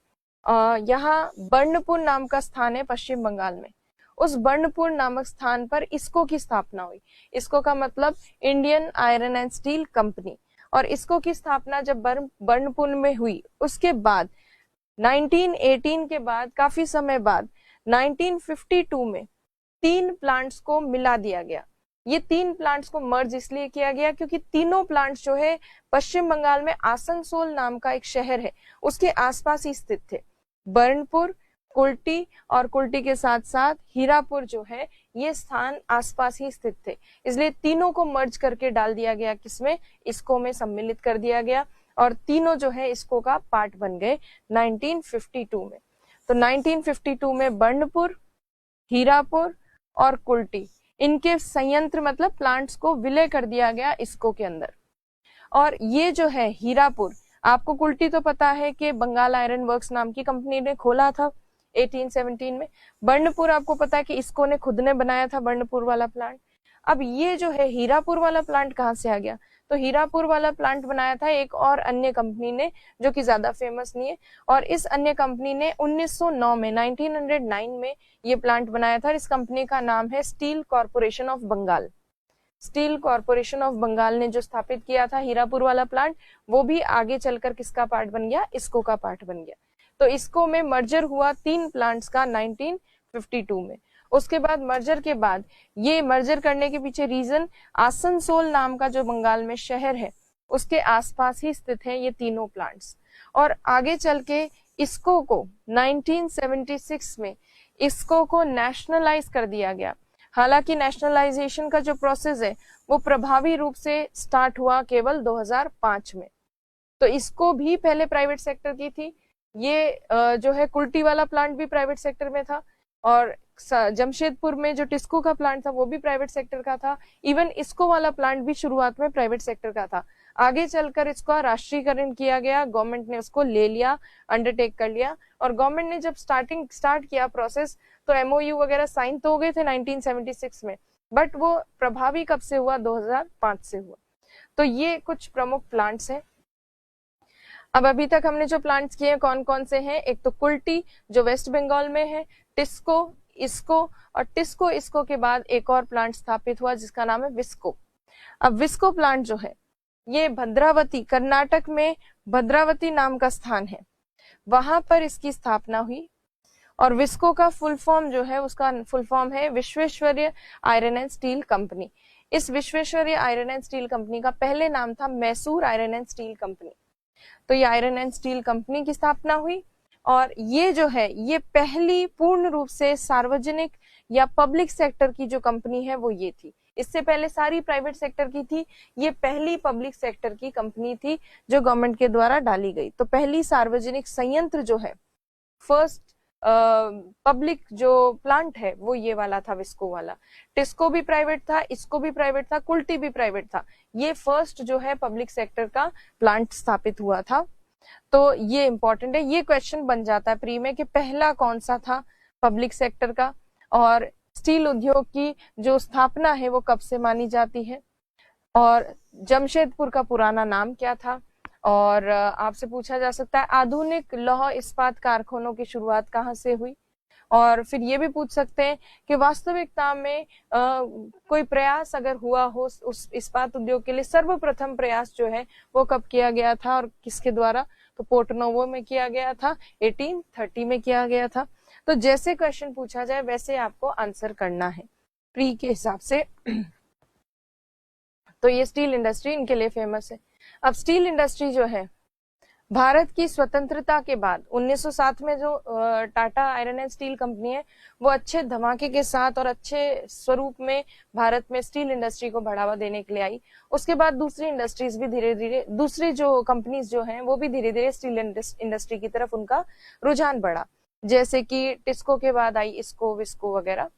यहाँ बर्नपुर नाम का स्थान है पश्चिम बंगाल में। उस बर्नपुर नामक स्थान पर इसको की स्थापना हुई। इसको का मतलब Indian iron and steel company. और इसको की स्थापना जब बर्नपुर में हुई, उसके बाद 1918 के बाद काफी समय बाद 1952 में 3 प्लांट्स को मिला दिया गया। ये 3 प्लांट्स को मर्ज इसलिए किया गया क्योंकि तीनों प्लांट्स जो है पश्चिम बंगाल में आसनसोल नाम का एक शहर है उसके आसपास ही स्थित थे। बर्नपुर कुल्टी और कुल्टी के साथ साथ हीरापुर जो है ये स्थान आसपास ही स्थित थे, इसलिए तीनों को मर्ज करके डाल दिया गया, किसमें, इसको में सम्मिलित कर दिया गया और तीनों जो है इसको का पार्ट बन गए 1952 में। तो 1952 में बर्नपुर, हीरापुर और कुल्टी, इनके संयंत्र मतलब प्लांट्स को विलय कर दिया गया इसको के अंदर। और ये जो है हीरापुर, आपको कुल्टी तो पता है कि बंगाल आयरन वर्क्स नाम की कंपनी ने खोला था 1817 में। बर्नपुर आपको पता है कि इसको ने खुद ने बनाया था बर्नपुर वाला प्लांट। अब ये जो है हीरापुर वाला प्लांट कहाँ से आ गया, तो हीरापुर वाला प्लांट बनाया था एक और अन्य कंपनी ने जो कि ज्यादा फेमस नहीं है, और इस अन्य कंपनी ने 1909 में 1909 में ये प्लांट बनाया था। इस कंपनी का नाम है steel corporation of Bengal. Steel corporation of Bengal ने जो स्थापित किया था हीरापुर वाला प्लांट, वो भी आगे चलकर किसका पार्ट बन गया, इसको का पार्ट बन गया। तो इसको में मर्जर हुआ 3 प्लांट्स का 1952 में। उसके बाद मर्जर के बाद, ये मर्जर करने के पीछे रीजन, आसनसोल नाम का जो बंगाल में शहर है उसके आसपास ही स्थित है ये तीनों प्लांट्स। और आगे चल के इसको को 1976 में इसको को नेशनलाइज कर दिया गया। हालांकि नेशनलाइजेशन का जो प्रोसेस है वो प्रभावी रूप से स्टार्ट हुआ केवल 2005 में। तो इसको भी पहले प्राइवेट सेक्टर की थी, ये जो है कुल्टी वाला प्लांट भी प्राइवेट सेक्टर में था, और जमशेदपुर में जो टिस्को का प्लांट था वो भी प्राइवेट सेक्टर का था। इवन इसको वाला प्लांट भी शुरुआत में प्राइवेट सेक्टर का था। आगे चलकर इसका राष्ट्रीयकरण किया गया, गवर्नमेंट ने उसको ले लिया, अंडरटेक कर लिया। और गवर्नमेंट ने जब स्टार्ट किया प्रोसेस, तो एमओयू वगैरह साइन तो हो गए थे 1976 में, बट वो प्रभावी कब से हुआ, 2005 से हुआ। तो ये कुछ प्रमुख प्लांट्स हैं। अब अभी तक हमने जो प्लांट्स किए हैं कौन कौन से हैं, एक तो कुल्टी जो वेस्ट बंगाल में है, टिस्को, इसको, और टिस्को इसको के बाद एक और प्लांट स्थापित हुआ जिसका नाम है विस्को। अब विस्को प्लांट जो है ये भद्रावती, कर्नाटक में भद्रावती नाम का स्थान है, वहां पर इसकी स्थापना हुई। और विस्को का फुल फॉर्म जो है, उसका फुल फॉर्म है Visvesvaraya iron and steel company. इस Visvesvaraya iron and steel company का पहले नाम था Mysore iron and steel company. तो ये आयरन एंड स्टील कंपनी की स्थापना हुई, और ये जो है ये पहली पूर्ण रूप से सार्वजनिक या पब्लिक सेक्टर की जो कंपनी है वो ये थी। इससे पहले सारी प्राइवेट सेक्टर की थी, ये पहली पब्लिक सेक्टर की कंपनी थी जो गवर्नमेंट के द्वारा डाली गई। तो पहली सार्वजनिक संयंत्र जो है, फर्स्ट पब्लिक जो प्लांट है वो ये वाला था, विस्को वाला। टिस्को भी प्राइवेट था, इसको भी प्राइवेट था, कुल्टी भी प्राइवेट था। ये फर्स्ट जो है पब्लिक सेक्टर का प्लांट स्थापित हुआ था। तो ये इंपॉर्टेंट है, ये क्वेश्चन बन जाता है प्री में कि पहला कौन सा था पब्लिक सेक्टर का, और स्टील उद्योग की जो स्थापना है वो कब से मानी जाती है, और जमशेदपुर का पुराना नाम क्या था। और आपसे पूछा जा सकता है आधुनिक लौह इस्पात कारखानों की शुरुआत कहाँ से हुई। और फिर ये भी पूछ सकते हैं कि वास्तविकता में कोई प्रयास अगर हुआ हो उस इस्पात उद्योग के लिए, सर्वप्रथम प्रयास जो है वो कब किया गया था और किसके द्वारा, तो पोर्टनोवो में किया गया था, 1830 में किया गया था। तो जैसे क्वेश्चन पूछा जाए वैसे आपको आंसर करना है प्री के हिसाब से। तो ये स्टील इंडस्ट्री इनके लिए फेमस है। अब स्टील इंडस्ट्री जो है भारत की स्वतंत्रता के बाद 1907 में जो Tata iron and steel company है वो अच्छे धमाके के साथ और अच्छे स्वरूप में भारत में स्टील इंडस्ट्री को बढ़ावा देने के लिए आई। उसके बाद दूसरी इंडस्ट्रीज भी धीरे धीरे, दूसरी जो कंपनीज जो हैं वो भी धीरे धीरे स्टील इंडस्ट्री की तरफ उनका रुझान बढ़ा, जैसे कि टिस्को के बाद आई इसको, विस्को वगैरह।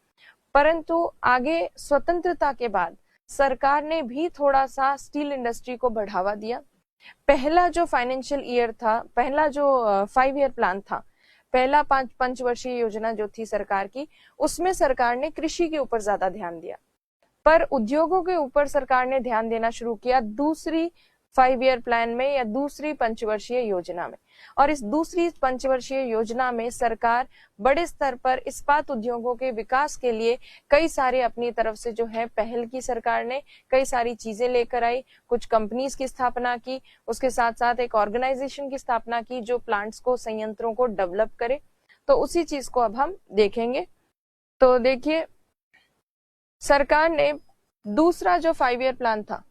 परंतु आगे स्वतंत्रता के बाद सरकार ने भी थोड़ा सा स्टील इंडस्ट्री को बढ़ावा दिया। पहला जो फाइनेंशियल ईयर था, पहला जो 5 ईयर प्लान था, पहला पंचवर्षीय योजना जो थी सरकार की, उसमें सरकार ने कृषि के ऊपर ज्यादा ध्यान दिया, पर उद्योगों के ऊपर सरकार ने ध्यान देना शुरू किया दूसरी 5 ईयर प्लान में या दूसरी पंचवर्षीय योजना में। और इस दूसरी पंचवर्षीय योजना में सरकार बड़े स्तर पर इस्पात उद्योगों के विकास के लिए कई सारे अपनी तरफ से जो है पहल की, सरकार ने कई सारी चीजें लेकर आई, कुछ कंपनीज की स्थापना की, उसके साथ साथ एक ऑर्गेनाइजेशन की स्थापना की जो प्लांट्स को, संयंत्रों को डेवलप करे। तो उसी चीज को अब हम देखेंगे। तो देखिए, सरकार ने दूसरा जो 5 ईयर प्लान था,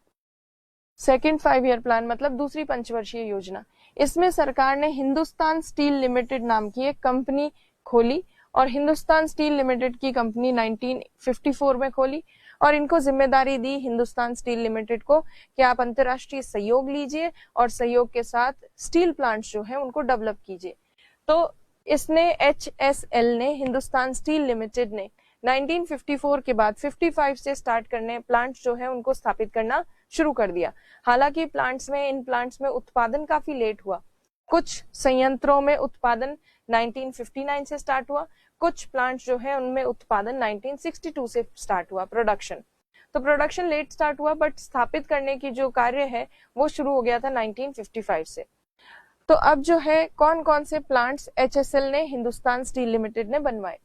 सेकेंड 5 ईयर प्लान मतलब दूसरी पंचवर्षीय योजना, इसमें सरकार ने हिंदुस्तान स्टील लिमिटेड नाम की एक कंपनी खोली और हिंदुस्तान स्टील लिमिटेड की कंपनी 1954 में खोली और इनको जिम्मेदारी दी हिंदुस्तान स्टील लिमिटेड को कि आप अंतरराष्ट्रीय सहयोग लीजिए और सहयोग के साथ स्टील प्लांट्स जो है उनको डेवलप कीजिए। तो इसने HSL ने, हिंदुस्तान स्टील लिमिटेड ने 1954 के बाद 55 से स्टार्ट करने प्लांट्स जो है उनको स्थापित करना शुरू कर दिया। हालांकि इन प्लांट्स में उत्पादन काफी लेट हुआ। कुछ संयंत्रों में उत्पादन 1959 से स्टार्ट हुआ, कुछ प्लांट्स जो है उनमें उत्पादन 1962 से स्टार्ट हुआ प्रोडक्शन। तो प्रोडक्शन लेट स्टार्ट हुआ बट स्थापित करने की जो कार्य है वो शुरू हो गया था 1955 से। तो अब जो है कौन कौन से प्लांट्स HSL ने, हिंदुस्तान स्टील लिमिटेड ने बनवाए।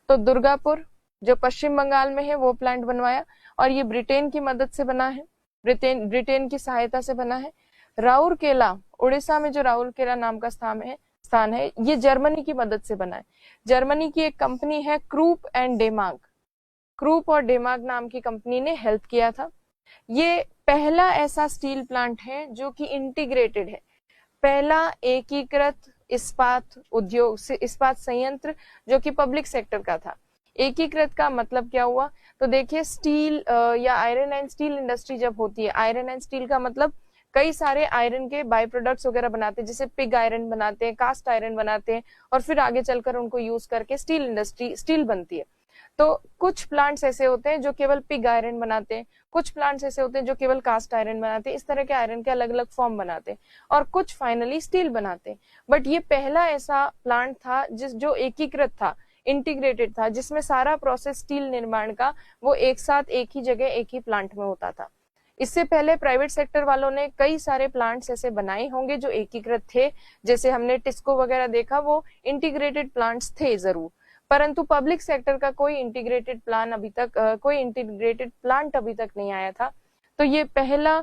तो दुर्गापुर जो पश्चिम बंगाल में है वो प्लांट बनवाया और ये ब्रिटेन की मदद से बना है, ब्रिटेन की सहायता से बना है। राउरकेला, उड़ीसा में जो राउरकेला नाम का स्थान है ये जर्मनी की मदद से बना है। जर्मनी की एक कंपनी है क्रूप एंड डेमाग, क्रूप और डेमाग नाम की कंपनी ने हेल्प किया था। ये पहला ऐसा स्टील प्लांट है जो कि इंटीग्रेटेड है, पहला एकीकृत इस्पात उद्योग से इस्पात संयंत्र जो कि पब्लिक सेक्टर का था। एकीकृत का मतलब क्या हुआ, तो देखिए स्टील या आयरन एंड स्टील इंडस्ट्री जब होती है, आयरन एंड स्टील का मतलब कई सारे आयरन के बाय प्रोडक्ट्स वगैरह बनाते हैं, जैसे पिग आयरन बनाते हैं, कास्ट आयरन बनाते हैं और फिर आगे चलकर उनको यूज करके स्टील बनती है। तो कुछ प्लांट्स ऐसे होते हैं जो केवल पिग आयरन बनाते हैं, कुछ प्लांट्स ऐसे होते हैं जो केवल कास्ट आयरन बनाते हैं, इस तरह के आयरन के अलग अलग फॉर्म बनाते हैं और कुछ फाइनली स्टील बनाते हैं। बट ये पहला ऐसा प्लांट था जो एकीकृत था, इंटीग्रेटेड था, जिसमें सारा प्रोसेस स्टील निर्माण का वो एक साथ एक ही जगह एक ही प्लांट में होता था। इससे पहले प्राइवेट सेक्टर वालों ने कई सारे प्लांट्स ऐसे बनाए होंगे जो एकीकृत थे, जैसे हमने टिस्को वगैरह देखा, वो इंटीग्रेटेड प्लांट्स थे जरूर, परंतु पब्लिक सेक्टर का कोई इंटीग्रेटेड प्लांट अभी तक नहीं आया था। तो ये पहला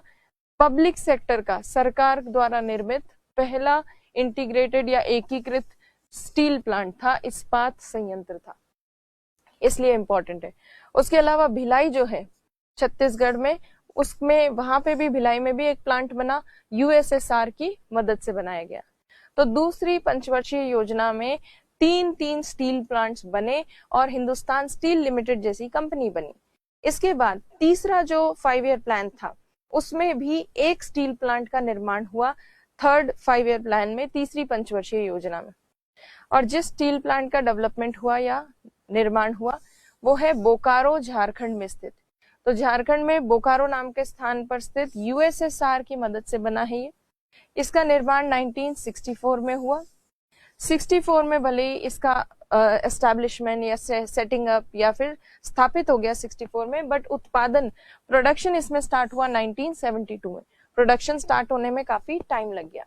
पब्लिक सेक्टर का सरकार द्वारा निर्मित पहला इंटीग्रेटेड या एकीकृत स्टील प्लांट था, इस्पात संयंत्र था, इसलिए इंपॉर्टेंट है। उसके अलावा भिलाई जो है छत्तीसगढ़ में, उसमें वहां पे भी भिलाई में भी एक प्लांट बना, USSR की मदद से बनाया गया। तो दूसरी पंचवर्षीय योजना में 3 स्टील प्लांट्स बने और हिंदुस्तान स्टील लिमिटेड जैसी कंपनी बनी। इसके बाद तीसरा जो 5 ईयर प्लान था उसमें भी एक स्टील प्लांट का निर्माण हुआ, थर्ड 5 ईयर प्लान में, तीसरी पंचवर्षीय योजना में। और जिस स्टील प्लांट का डेवलपमेंट हुआ या निर्माण हुआ वो है बोकारो, झारखंड में स्थित। तो झारखंड में बोकारो नाम के स्थान पर स्थित USSR की मदद से बना है ये। इसका निर्माण 1964 में हुआ। 64 में भले ही इसका एस्टैब्लिशमेंट या सेटिंग अप या फिर स्थापित हो गया 64 में, बट प्रोडक्शन इसमें स्टार्ट हुआ 1972 में। प्रोडक्शन स्टार्ट होने में काफी टाइम लग गया।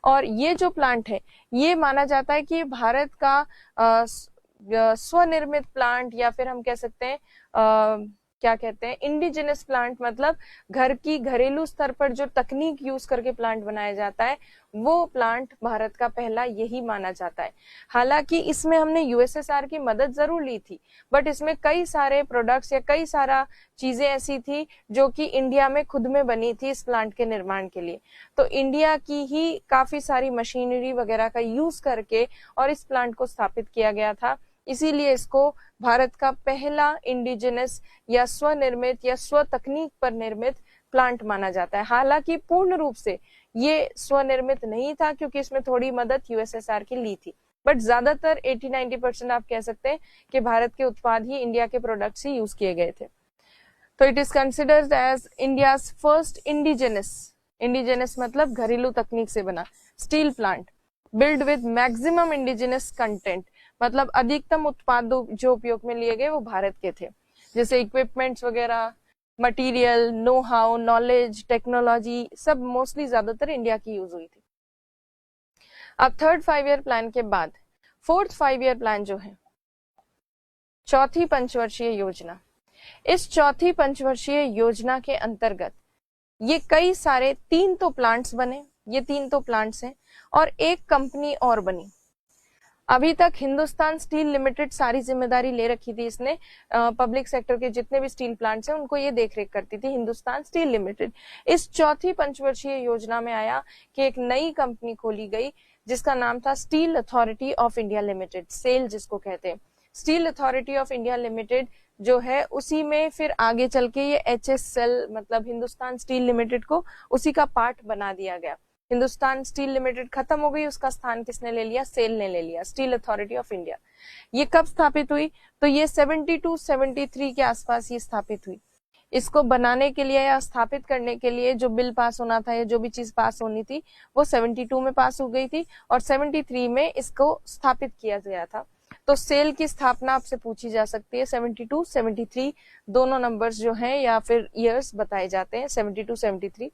और ये जो प्लांट है ये माना जाता है कि भारत का स्वनिर्मित प्लांट, या फिर हम कह सकते हैं क्या कहते हैं, इंडिजिनस प्लांट, मतलब घरेलू स्तर पर जो तकनीक यूज करके प्लांट बनाया जाता है वो प्लांट भारत का पहला यही माना जाता है। हालांकि इसमें हमने USSR की मदद जरूर ली थी, बट इसमें कई सारे प्रोडक्ट्स या कई सारा चीजें ऐसी थी जो कि इंडिया में खुद में बनी थी इस प्लांट के निर्माण के लिए। तो इंडिया की ही काफी सारी मशीनरी वगैरह का यूज करके और इस प्लांट को स्थापित किया गया था, इसीलिए इसको भारत का पहला इंडिजिनस या स्वनिर्मित या स्व तकनीक पर निर्मित प्लांट माना जाता है। हालांकि पूर्ण रूप से ये स्वनिर्मित नहीं था क्योंकि इसमें थोड़ी मदद USSR की ली थी, बट ज्यादातर 80-90% आप कह सकते हैं कि भारत के उत्पाद ही, इंडिया के प्रोडक्ट्स ही यूज किए गए थे। तो it is considered as India's first indigenous मतलब घरेलू तकनीक से बना steel plant, build with maximum indigenous content, मतलब अधिकतम उत्पाद जो उपयोग में लिए गए वो भारत के थे, जैसे इक्विपमेंट्स वगैरह, material, know how, knowledge, technology, सब मोस्टली ज्यादातर इंडिया की यूज हुई थी। अब थर्ड 5 ईयर प्लान के बाद फोर्थ 5 ईयर प्लान जो है, चौथी पंचवर्षीय योजना। इस चौथी पंचवर्षीय योजना के अंतर्गत ये कई सारे 3 तो प्लांट्स बने, ये 3 तो प्लांट्स हैं, और एक कंपनी और बनी। अभी तक हिंदुस्तान स्टील लिमिटेड सारी जिम्मेदारी ले रखी थी इसने, पब्लिक सेक्टर के जितने भी स्टील प्लांट्स हैं उनको ये देखरेख करती थी हिंदुस्तान स्टील लिमिटेड। इस चौथी पंचवर्षीय योजना में आया कि एक नई कंपनी खोली गई जिसका नाम था steel authority of India limited, SAIL जिसको कहते हैं। Steel authority of India limited जो है उसी में फिर आगे चल के ये HSL मतलब हिंदुस्तान स्टील लिमिटेड को उसी का पार्ट बना दिया गया। हिंदुस्तान स्टील लिमिटेड खत्म हो गई, उसका स्थान किसने ले लिया? सेल ने ले लिया, स्टील अथॉरिटी ऑफ इंडिया। ये कब स्थापित हुई? तो ये 72-73 के आसपास ये स्थापित हुई। इसको बनाने के लिए या स्थापित करने के लिए जो बिल पास होना था या जो भी चीज पास होनी थी वो 72 में पास हो गई थी और 73 में इसको स्थापित किया गया था। तो सेल की स्थापना आपसे पूछी जा सकती है। 72, 73 दोनों नंबर्स जो हैं या फिर ईयर्स बताए जाते हैं, 72, 73।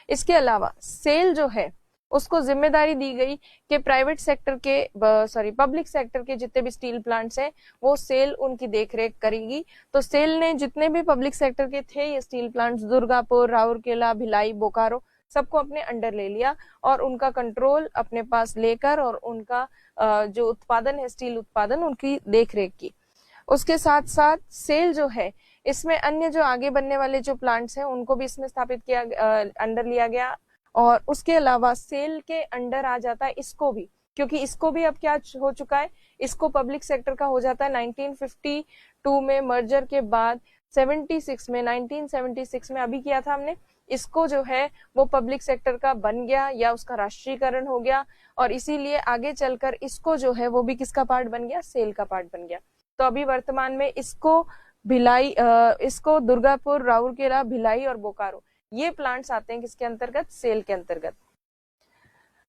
इसके अलावा सेल जो है उसको जिम्मेदारी दी गई कि प्राइवेट सेक्टर के पब्लिक सेक्टर के जितने भी स्टील प्लांट्स हैं वो सेल उनकी देखरेख करेगी। तो सेल ने जितने भी पब्लिक सेक्टर के थे ये स्टील प्लांट्स, दुर्गापुर, राउरकेला, भिलाई, बोकारो, सबको अपने अंडर ले लिया और उनका कंट्रोल अपने पास लेकर और उनका जो उत्पादन है स्टील उत्पादन उनकी देखरेख की। उसके साथ साथ सेल जो है इसमें अन्य जो आगे बनने वाले जो प्लांट्स हैं उनको भी इसमें स्थापित किया, अंडर लिया गया। और उसके अलावा सेल के अंडर आ जाता है इसको भी, क्योंकि इसको भी अब क्या हो चुका है, इसको पब्लिक सेक्टर का हो जाता है 1952 में मर्जर के बाद। 1976 में अभी किया था हमने, इसको जो है वो पब्लिक सेक्टर का बन गया या उसका राष्ट्रीयकरण हो गया और इसीलिए आगे चलकर इसको जो है वो भी किसका पार्ट बन गया? सेल का पार्ट बन गया। तो अभी वर्तमान में इसको भिलाई, इसको दुर्गापुर, राउरकेला, भिलाई और बोकारो ये प्लांट्स आते हैं किसके अंतर्गत? सेल के अंतर्गत।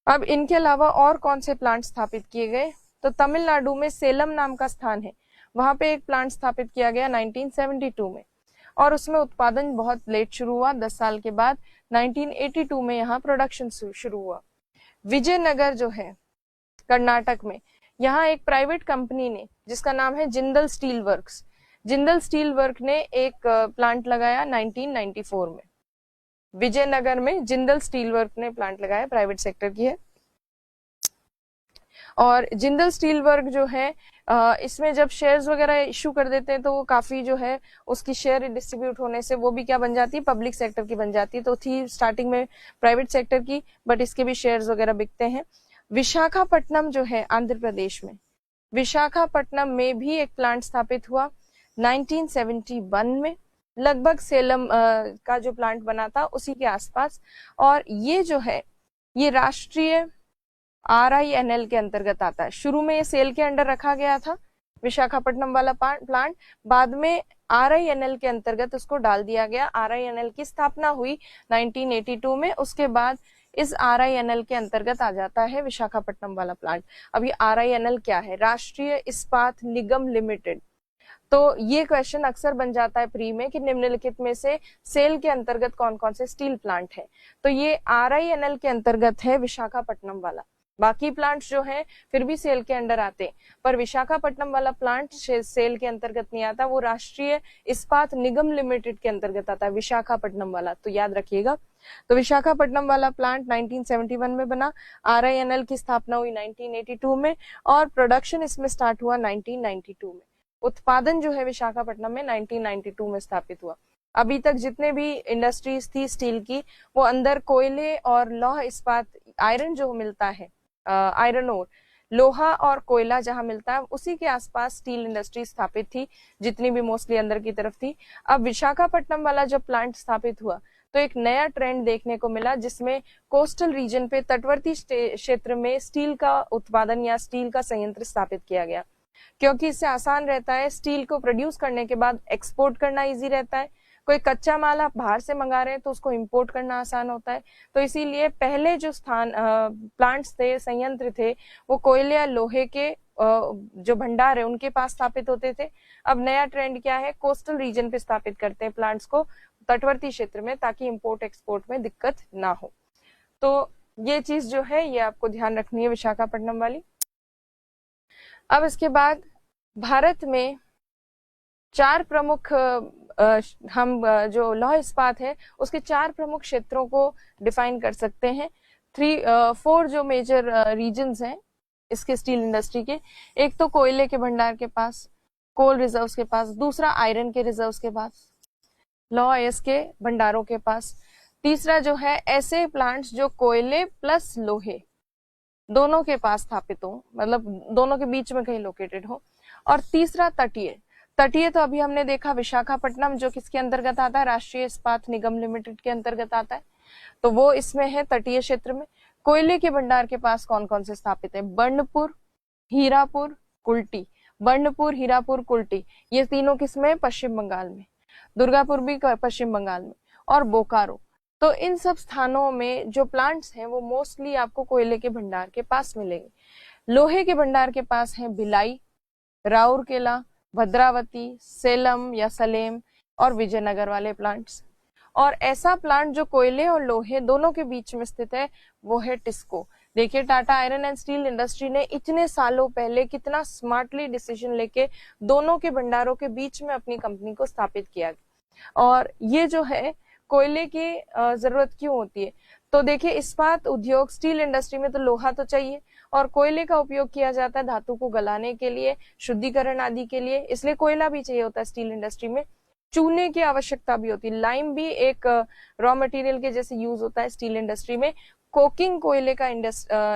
अब इनके अलावा और कौन से प्लांट स्थापित किए गए? तो तमिलनाडु में सेलम नाम का स्थान है, वहां पे एक प्लांट स्थापित किया गया 1972 में और उसमें उत्पादन बहुत लेट शुरू हुआ, 10 साल के बाद 1982 में यहाँ प्रोडक्शन शुरू हुआ। विजयनगर जो है कर्नाटक में, यहाँ एक प्राइवेट कंपनी ने जिसका नाम है Jindal steel works, Jindal steel work ने एक प्लांट लगाया 1994 में। विजयनगर में जिंदल स्टील वर्क ने प्लांट लगाया, प्राइवेट सेक्टर की है। और जिंदल स्टील वर्क जो है इसमें जब शेयर्स वगैरह इशू कर देते हैं तो वो काफी जो है उसकी शेयर डिस्ट्रीब्यूट होने से वो भी क्या बन जाती है? पब्लिक सेक्टर की बन जाती है। तो थी स्टार्टिंग में प्राइवेट सेक्टर की, बट इसके भी शेयर्स वगैरह बिकते हैं। विशाखापट्टनम जो है आंध्र प्रदेश में, विशाखापट्टनम में भी एक प्लांट स्थापित हुआ 1971 में, लगभग सेलम का जो प्लांट बना था उसी के आसपास। और ये जो है ये राष्ट्रीय RINL के अंतर्गत आता है। शुरू में ये सेल के अंडर रखा गया था विशाखापट्टनम वाला प्लांट, बाद में RINL के अंतर्गत उसको डाल दिया गया। RINL की स्थापना हुई 1982 में, उसके बाद इस RINL के अंतर्गत आ जाता है विशाखापट्टनम वाला प्लांट। अभी RINL क्या है? राष्ट्रीय इस्पात निगम लिमिटेड। तो ये क्वेश्चन अक्सर बन जाता है प्री में कि निम्नलिखित में से सेल के अंतर्गत कौन कौन से स्टील प्लांट है। तो ये RINL के अंतर्गत है विशाखापट्टनम वाला। बाकी प्लांट्स जो हैं फिर भी सेल के अंडर आते हैं, पर विशाखापट्टनम वाला प्लांट सेल के अंतर्गत नहीं आता, वो राष्ट्रीय इस्पात निगम लिमिटेड के अंतर्गत आता है विशाखापट्टनम वाला। तो याद रखिएगा। तो विशाखापट्टनम वाला प्लांट 1971 में बना, RINL की स्थापना हुई 1982 में और प्रोडक्शन इसमें स्टार्ट हुआ 1992 में। उत्पादन जो है विशाखापट्टनम में 1992 में स्थापित हुआ। अभी तक जितने भी इंडस्ट्रीज थी स्टील की वो अंदर कोयले और लौह इस्पात, आयरन जो मिलता है, आयरन और लोहा और कोयला जहां मिलता है उसी के आसपास स्टील इंडस्ट्री स्थापित थी, जितनी भी मोस्टली अंदर की तरफ थी। अब विशाखापट्टनम वाला जब प्लांट स्थापित हुआ तो एक नया ट्रेंड देखने को मिला जिसमें कोस्टल रीजन पे, तटवर्ती क्षेत्र में स्टील का उत्पादन या स्टील का संयंत्र स्थापित किया गया, क्योंकि इससे आसान रहता है स्टील को प्रोड्यूस करने के बाद एक्सपोर्ट करना इजी रहता है। कोई कच्चा माल आप बाहर से मंगा रहे हैं तो उसको इंपोर्ट करना आसान होता है। तो इसीलिए पहले जो प्लांट्स थे, संयंत्र थे, वो कोयले या लोहे के जो भंडार है उनके पास स्थापित होते थे। अब नया ट्रेंड क्या है? कोस्टल रीजन पे स्थापित करते हैं प्लांट्स को, तटवर्ती क्षेत्र में, ताकि इंपोर्ट एक्सपोर्ट में दिक्कत ना हो। तो ये चीज जो है ये आपको ध्यान रखनी है विशाखापट्टनम वाली। अब इसके बाद भारत में 4 प्रमुख हम जो लौह इस्पात है उसके 4 प्रमुख क्षेत्रों को डिफाइन कर सकते हैं। 4 जो मेजर रीजन्स हैं इसके स्टील इंडस्ट्री के। एक तो कोयले के भंडार के पास, कोल रिजर्व्स के पास, दूसरा आयरन के रिजर्व्स के पास, लौह अयस्क के भंडारों के पास, तीसरा जो है ऐसे प्लांट्स जो कोयले प्लस लोहे दोनों के पास स्थापित हो, मतलब दोनों के बीच में कहीं लोकेटेड हो। और तीसरा तटीय। तटीय तो अभी हमने देखा विशाखापट्टनम, जो किसके अंतर्गत आता है, राष्ट्रीय इस्पात निगम लिमिटेड के अंतर्गत आता है, तो वो इसमें है तटीय क्षेत्र में। कोयले के भंडार के पास कौन कौन से स्थापित है, बंडपुर, हीरापुर, कुल्टी। बंडपुर, हीरापुर, कुल्टी, ये तीनों किसमें, पश्चिम बंगाल में। दुर्गापुर भी पश्चिम बंगाल में, और बोकारो। तो इन सब स्थानों में जो प्लांट्स हैं वो मोस्टली आपको कोयले के भंडार के पास मिलेंगे। लोहे के भंडार के पास है भिलाई, राउरकेला, भद्रावती, सेलम या सलेम और विजयनगर वाले प्लांट्स। और ऐसा प्लांट जो कोयले और लोहे दोनों के बीच में स्थित है वो है टिस्को। देखिए Tata iron and steel industry ने इतने सालों पहले कितना स्मार्टली डिसीजन लेके दोनों के भंडारों के बीच में अपनी कंपनी को स्थापित किया। और ये जो है कोयले की जरूरत क्यों होती है, तो देखिए इस्पात उद्योग, स्टील इंडस्ट्री में तो लोहा तो चाहिए, और कोयले का उपयोग किया जाता है धातु को गलाने के लिए, शुद्धिकरण आदि के लिए, इसलिए कोयला भी चाहिए होता है स्टील इंडस्ट्री में। चूने की आवश्यकता भी होती है, लाइम भी एक रॉ मटेरियल के जैसे यूज होता है स्टील इंडस्ट्री में। कोकिंग कोयले का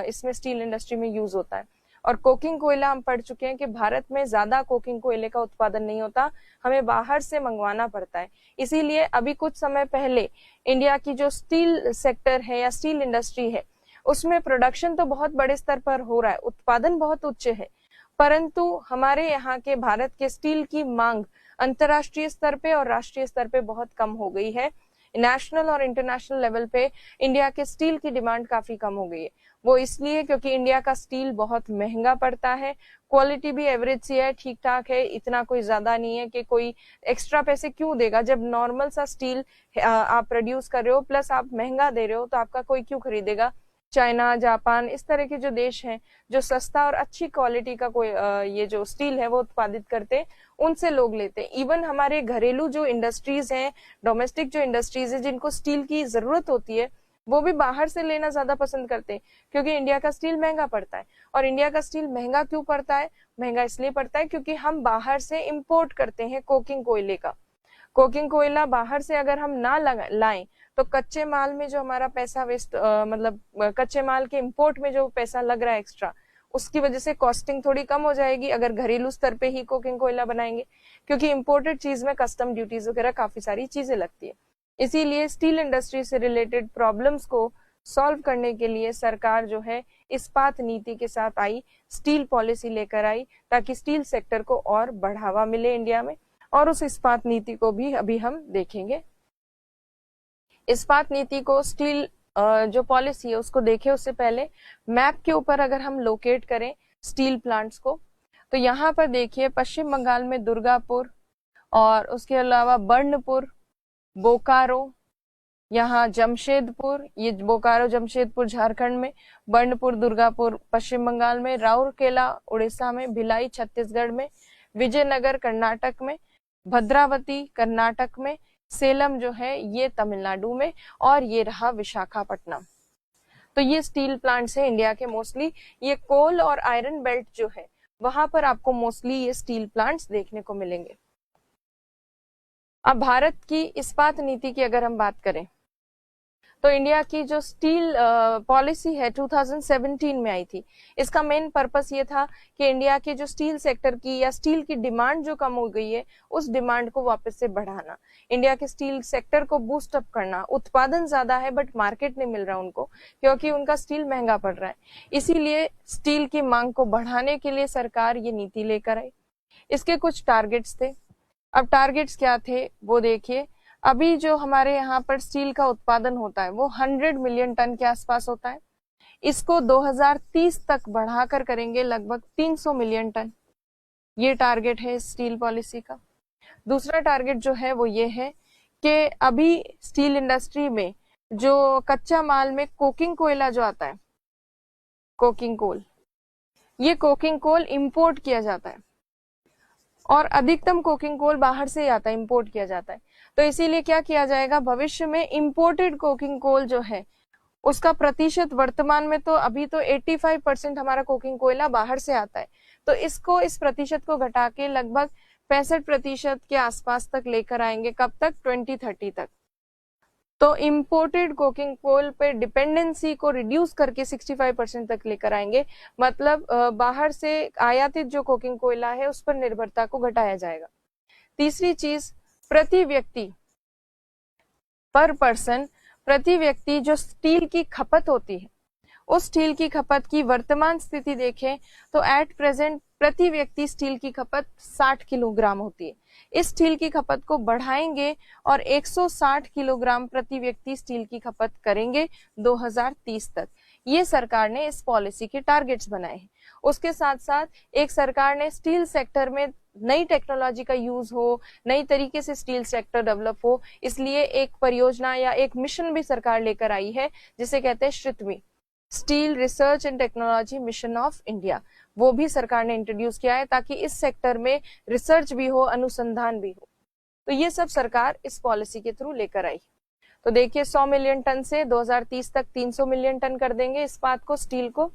इसमें स्टील इंडस्ट्री में यूज होता है। और कोकिंग कोयला हम पढ़ चुके हैं कि भारत में ज्यादा कोकिंग कोयले का उत्पादन नहीं होता, हमें बाहर से मंगवाना पड़ता है। इसीलिए अभी कुछ समय पहले इंडिया की जो स्टील सेक्टर है या स्टील इंडस्ट्री है उसमें प्रोडक्शन तो बहुत बड़े स्तर पर हो रहा है, उत्पादन बहुत उच्च है, परंतु हमारे यहाँ के भारत के स्टील की मांग अंतर्राष्ट्रीय स्तर पे और राष्ट्रीय स्तर पे बहुत कम हो गई है। नेशनल और इंटरनेशनल लेवल पे इंडिया के स्टील की डिमांड काफी कम हो गई है। वो इसलिए क्योंकि इंडिया का स्टील बहुत महंगा पड़ता है, क्वालिटी भी एवरेज सी है, ठीक ठाक है, इतना कोई ज्यादा नहीं है कि कोई एक्स्ट्रा पैसे क्यों देगा। जब नॉर्मल सा स्टील आप प्रोड्यूस कर रहे हो प्लस आप महंगा दे रहे हो तो आपका कोई क्यों खरीदेगा। चाइना, जापान, इस तरह के जो देश हैं जो सस्ता और अच्छी क्वालिटी का कोई ये जो स्टील है वो उत्पादित करते हैं, उनसे लोग लेते हैं। इवन हमारे घरेलू जो इंडस्ट्रीज हैं, डोमेस्टिक जो इंडस्ट्रीज है जिनको स्टील की जरूरत होती है, वो भी बाहर से लेना ज्यादा पसंद करते हैं, क्योंकि इंडिया का स्टील महंगा पड़ता है। और इंडिया का स्टील महंगा क्यों पड़ता है, महंगा इसलिए पड़ता है क्योंकि हम बाहर से इम्पोर्ट करते हैं कोकिंग कोयले का। कोकिंग कोयला बाहर से अगर हम ना लाएं तो कच्चे माल में जो हमारा पैसा वेस्ट, मतलब कच्चे माल के इंपोर्ट में जो पैसा लग रहा है एक्स्ट्रा, उसकी वजह से कॉस्टिंग थोड़ी कम हो जाएगी अगर घरेलू स्तर पे ही कोकिंग कोयला बनाएंगे, क्योंकि इंपोर्टेड चीज में कस्टम ड्यूटीज वगैरह काफी सारी चीजें लगती है। इसीलिए स्टील इंडस्ट्री से रिलेटेड प्रॉब्लम्स को सॉल्व करने के लिए सरकार जो है इस्पात नीति के साथ आई, स्टील पॉलिसी लेकर आई, ताकि स्टील सेक्टर को और बढ़ावा मिले इंडिया में। और उस इस्पात नीति को भी अभी हम देखेंगे। इस्पात नीति को, स्टील जो पॉलिसी है उसको देखें उससे पहले मैप के ऊपर अगर हम लोकेट करें स्टील प्लांट्स को, तो यहाँ पर देखिए पश्चिम बंगाल में दुर्गापुर, और उसके अलावा बर्नपुर, बोकारो, यहाँ जमशेदपुर, ये बोकारो जमशेदपुर झारखंड में, बर्नपुर दुर्गापुर पश्चिम बंगाल में, राउरकेला उड़ीसा में, भिलाई छत्तीसगढ़ में, विजयनगर कर्नाटक में, भद्रावती कर्नाटक में, सेलम जो है ये तमिलनाडु में, और ये रहा विशाखापट्टनम। तो ये स्टील प्लांट्स है इंडिया के मोस्टली। ये कोल और आयरन बेल्ट जो है वहां पर आपको मोस्टली ये स्टील प्लांट्स देखने को मिलेंगे। अब भारत की इस्पात नीति की अगर हम बात करें तो इंडिया की जो स्टील पॉलिसी है 2017 में आई थी। इसका मेन पर्पस ये था कि इंडिया के जो स्टील सेक्टर की या स्टील की डिमांड जो कम हो गई है उस डिमांड को वापस से बढ़ाना, इंडिया के स्टील सेक्टर को बूस्ट अप करना। उत्पादन ज्यादा है बट मार्केट नहीं मिल रहा उनको, क्योंकि उनका स्टील महंगा पड़ रहा है। इसीलिए स्टील की मांग को बढ़ाने के लिए सरकार ये नीति लेकर आई। इसके कुछ टारगेट्स थे। अब टारगेट्स क्या थे वो देखिए। अभी जो हमारे यहाँ पर स्टील का उत्पादन होता है वो 100 मिलियन टन के आसपास होता है। इसको 2030 तक बढ़ाकर करेंगे लगभग 300 मिलियन टन। ये टारगेट है स्टील पॉलिसी का। दूसरा टारगेट जो है वो ये है कि अभी स्टील इंडस्ट्री में जो कच्चा माल में कोकिंग कोयला जो आता है, कोकिंग कोल, ये कोकिंग कोल इंपोर्ट किया जाता है और अधिकतम कोकिंग कोल बाहर से ही आता है, इंपोर्ट किया जाता है। तो इसीलिए क्या किया जाएगा, भविष्य में इंपोर्टेड कोकिंग कोल जो है उसका प्रतिशत, वर्तमान में तो अभी तो 85% हमारा कोकिंग कोयला बाहर से आता है, तो इसको, इस प्रतिशत को घटा के लगभग 65% के आसपास तक लेकर आएंगे। कब तक? 2030 तक। तो इम्पोर्टेड कोकिंग कोल पे डिपेंडेंसी को रिड्यूस करके 65% तक लेकर आएंगे। मतलब बाहर से आयातित जो कोकिंग कोयला है उस पर निर्भरता को घटाया जाएगा। तीसरी चीज, प्रति व्यक्ति पर पर्सन, प्रति व्यक्ति जो स्टील की खपत होती है, उस स्टील की खपत की वर्तमान स्थिति देखें तो एट प्रेजेंट प्रति व्यक्ति स्टील की खपत 60 किलोग्राम होती है। इस स्टील की खपत को बढ़ाएंगे और 160 किलोग्राम प्रति व्यक्ति स्टील की खपत करेंगे 2030 तक। ये सरकार ने इस पॉलिसी के टारगेट्स बनाए हैं। उसके साथ साथ एक सरकार ने स्टील सेक्टर में नई टेक्नोलॉजी का यूज हो, नई तरीके से स्टील सेक्टर डेवलप हो, इसलिए एक परियोजना या एक मिशन भी सरकार लेकर आई है जिसे कहते हैं श्रितमी, steel research and technology mission of India. वो भी सरकार ने इंट्रोड्यूस किया है ताकि इस सेक्टर में रिसर्च भी हो, अनुसंधान भी हो। तो ये सब सरकार इस पॉलिसी के थ्रू लेकर आई। तो देखिए 100 मिलियन टन से 2030 तक 300 मिलियन टन कर देंगे इस्पात को, स्टील को।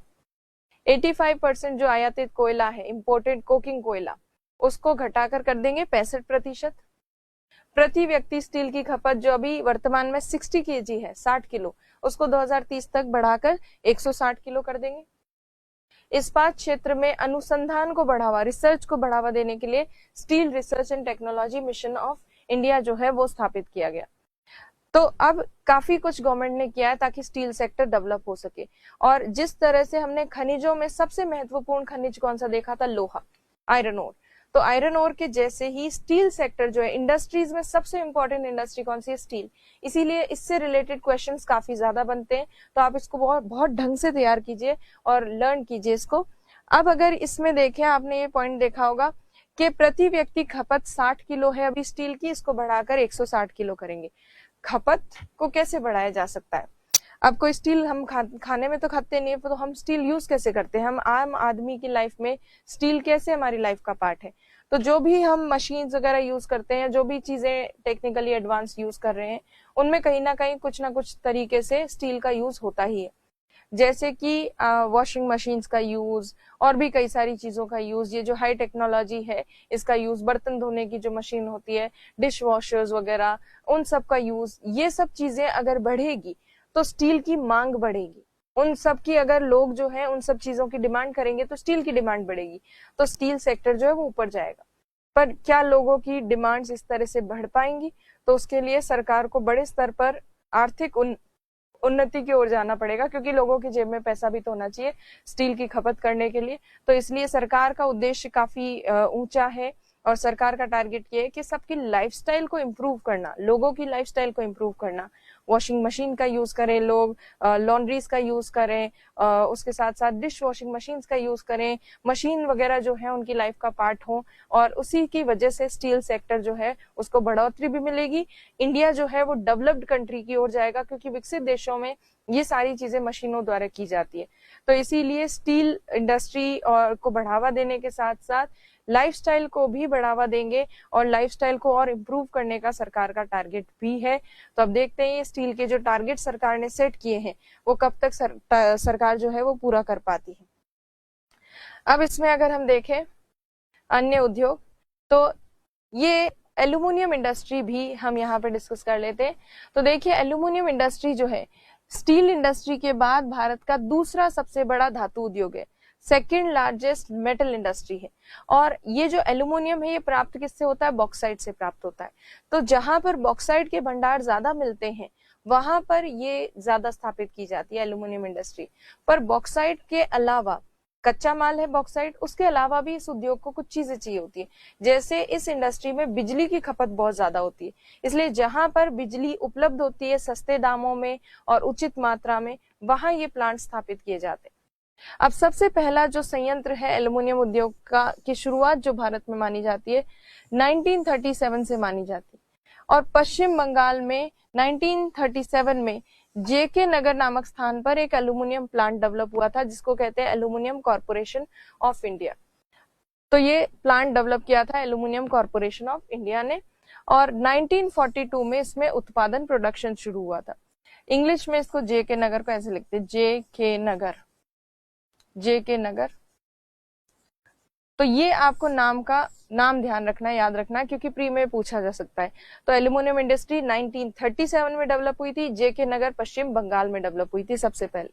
85% जो आयातित कोयला है, इंपोर्टेड कोकिंग कोयला, उसको घटाकर कर देंगे 65%। प्रति व्यक्ति स्टील की खपत जो अभी वर्तमान में 60 kg है, 60 किलो, उसको 2030 तक बढ़ाकर 160 किलो कर देंगे। इस्पात क्षेत्र में अनुसंधान को बढ़ावा, रिसर्च को बढ़ावा देने के लिए steel research and technology mission of India जो है वो स्थापित किया गया। तो अब काफी कुछ गवर्नमेंट ने किया है ताकि स्टील सेक्टर डेवलप हो सके। और जिस तरह से हमने खनिजों में सबसे महत्वपूर्ण खनिज कौन सा देखा था, लोहा, आयरन ओर, तो आयरन ओर के जैसे ही स्टील सेक्टर जो है, इंडस्ट्रीज में सबसे इंपॉर्टेंट इंडस्ट्री कौन सी है, स्टील। इसीलिए इससे रिलेटेड क्वेश्चंस काफी ज्यादा बनते हैं, तो आप इसको बहुत बहुत ढंग से तैयार कीजिए और लर्न कीजिए इसको। अब अगर इसमें देखें, आपने ये पॉइंट देखा होगा कि प्रति व्यक्ति खपत 60 किलो है अभी स्टील की, इसको बढ़ाकर 160 किलो करेंगे। खपत को कैसे बढ़ाया जा सकता है? अब कोई स्टील हम खाने में तो खाते नहीं है, तो हम स्टील यूज कैसे करते हैं? हम आम आदमी की लाइफ में स्टील कैसे हमारी लाइफ का पार्ट है? तो जो भी हम मशीन्स वगैरह यूज करते हैं, जो भी चीजें टेक्निकली एडवांस यूज कर रहे हैं, उनमें कहीं ना कहीं कुछ ना कुछ तरीके से स्टील का यूज होता ही है। जैसे कि वॉशिंग मशीन्स का यूज और भी कई सारी चीजों का यूज, ये जो हाई टेक्नोलॉजी है इसका यूज, बर्तन धोने की जो मशीन होती है, डिश वॉशर्स वगैरह, उन सब का यूज, ये सब चीजें अगर बढ़ेगी तो स्टील की मांग बढ़ेगी। उन सब की अगर लोग जो है उन सब चीजों की डिमांड करेंगे तो स्टील की डिमांड बढ़ेगी, तो स्टील सेक्टर जो है वो ऊपर जाएगा। पर क्या लोगों की डिमांड्स इस तरह से बढ़ पाएंगी? तो उसके लिए सरकार को बड़े स्तर पर आर्थिक उन्नति की ओर जाना पड़ेगा, क्योंकि लोगों की जेब में पैसा भी तो होना चाहिए स्टील की खपत करने के लिए। तो इसलिए सरकार का उद्देश्य काफी ऊंचा है और सरकार का टारगेट ये है कि सबकी लाइफस्टाइल को इम्प्रूव करना, लोगों की लाइफस्टाइल को इम्प्रूव करना। वॉशिंग मशीन का यूज करें लोग, लॉन्ड्रीज का यूज करें, उसके साथ साथ डिश वॉशिंग मशीन का यूज करें, मशीन वगैरह जो है उनकी लाइफ का पार्ट हो, और उसी की वजह से स्टील सेक्टर जो है उसको बढ़ोतरी भी मिलेगी। इंडिया जो है वो डेवलप्ड कंट्री की ओर जाएगा, क्योंकि विकसित देशों में ये सारी चीजें मशीनों द्वारा की जाती है। तो इसीलिए स्टील इंडस्ट्री और को बढ़ावा देने के साथ साथ लाइफस्टाइल को भी बढ़ावा देंगे, और लाइफस्टाइल को और इम्प्रूव करने का सरकार का टारगेट भी है। तो अब देखते हैं ये स्टील के जो टारगेट सरकार ने सेट किए हैं वो कब तक सरकार जो है वो पूरा कर पाती है। अब इसमें अगर हम देखें अन्य उद्योग, तो ये एल्यूमिनियम इंडस्ट्री भी हम यहाँ पे डिस्कस कर लेते हैं। तो देखिए एल्यूमिनियम इंडस्ट्री जो है स्टील इंडस्ट्री के बाद भारत का दूसरा सबसे बड़ा धातु उद्योग है, सेकेंड लार्जेस्ट मेटल इंडस्ट्री है। और ये जो एल्यूमिनियम है ये प्राप्त किससे होता है? बॉक्साइट से प्राप्त होता है। तो जहां पर बॉक्साइट के भंडार ज्यादा मिलते हैं वहां पर ये ज्यादा स्थापित की जाती है एल्यूमिनियम इंडस्ट्री। पर बॉक्साइट के अलावा, कच्चा माल है बॉक्साइट, उसके अलावा भी इस उद्योग को कुछ चीजें चाहिए होती है। जैसे इस इंडस्ट्री में बिजली की खपत बहुत ज्यादा होती है, इसलिए जहां पर बिजली उपलब्ध होती है सस्ते दामों में और उचित मात्रा में, वहां ये प्लांट स्थापित किए जाते हैं। अब सबसे पहला जो संयंत्र है एल्यूमिनियम उद्योग का की शुरुआत जो भारत में मानी जाती है 1937 से मानी जाती है, और पश्चिम बंगाल में 1937 में जेके नगर नामक स्थान पर एक एल्यूमिनियम प्लांट डेवलप हुआ था, जिसको कहते हैं एल्यूमिनियम कॉर्पोरेशन ऑफ इंडिया। तो ये प्लांट डेवलप किया था एल्यूमिनियम कॉर्पोरेशन ऑफ इंडिया ने, और 1942 में इसमें उत्पादन प्रोडक्शन शुरू हुआ था। इंग्लिश में इसको जेके नगर को ऐसे लिखते हैं, जेके नगर। तो ये आपको नाम का नाम ध्यान रखना, याद रखना, क्योंकि प्री में पूछा जा सकता है। तो एल्यूमिनियम इंडस्ट्री 1937 में डेवलप हुई थी, जेके नगर पश्चिम बंगाल में डेवलप हुई थी सबसे पहले।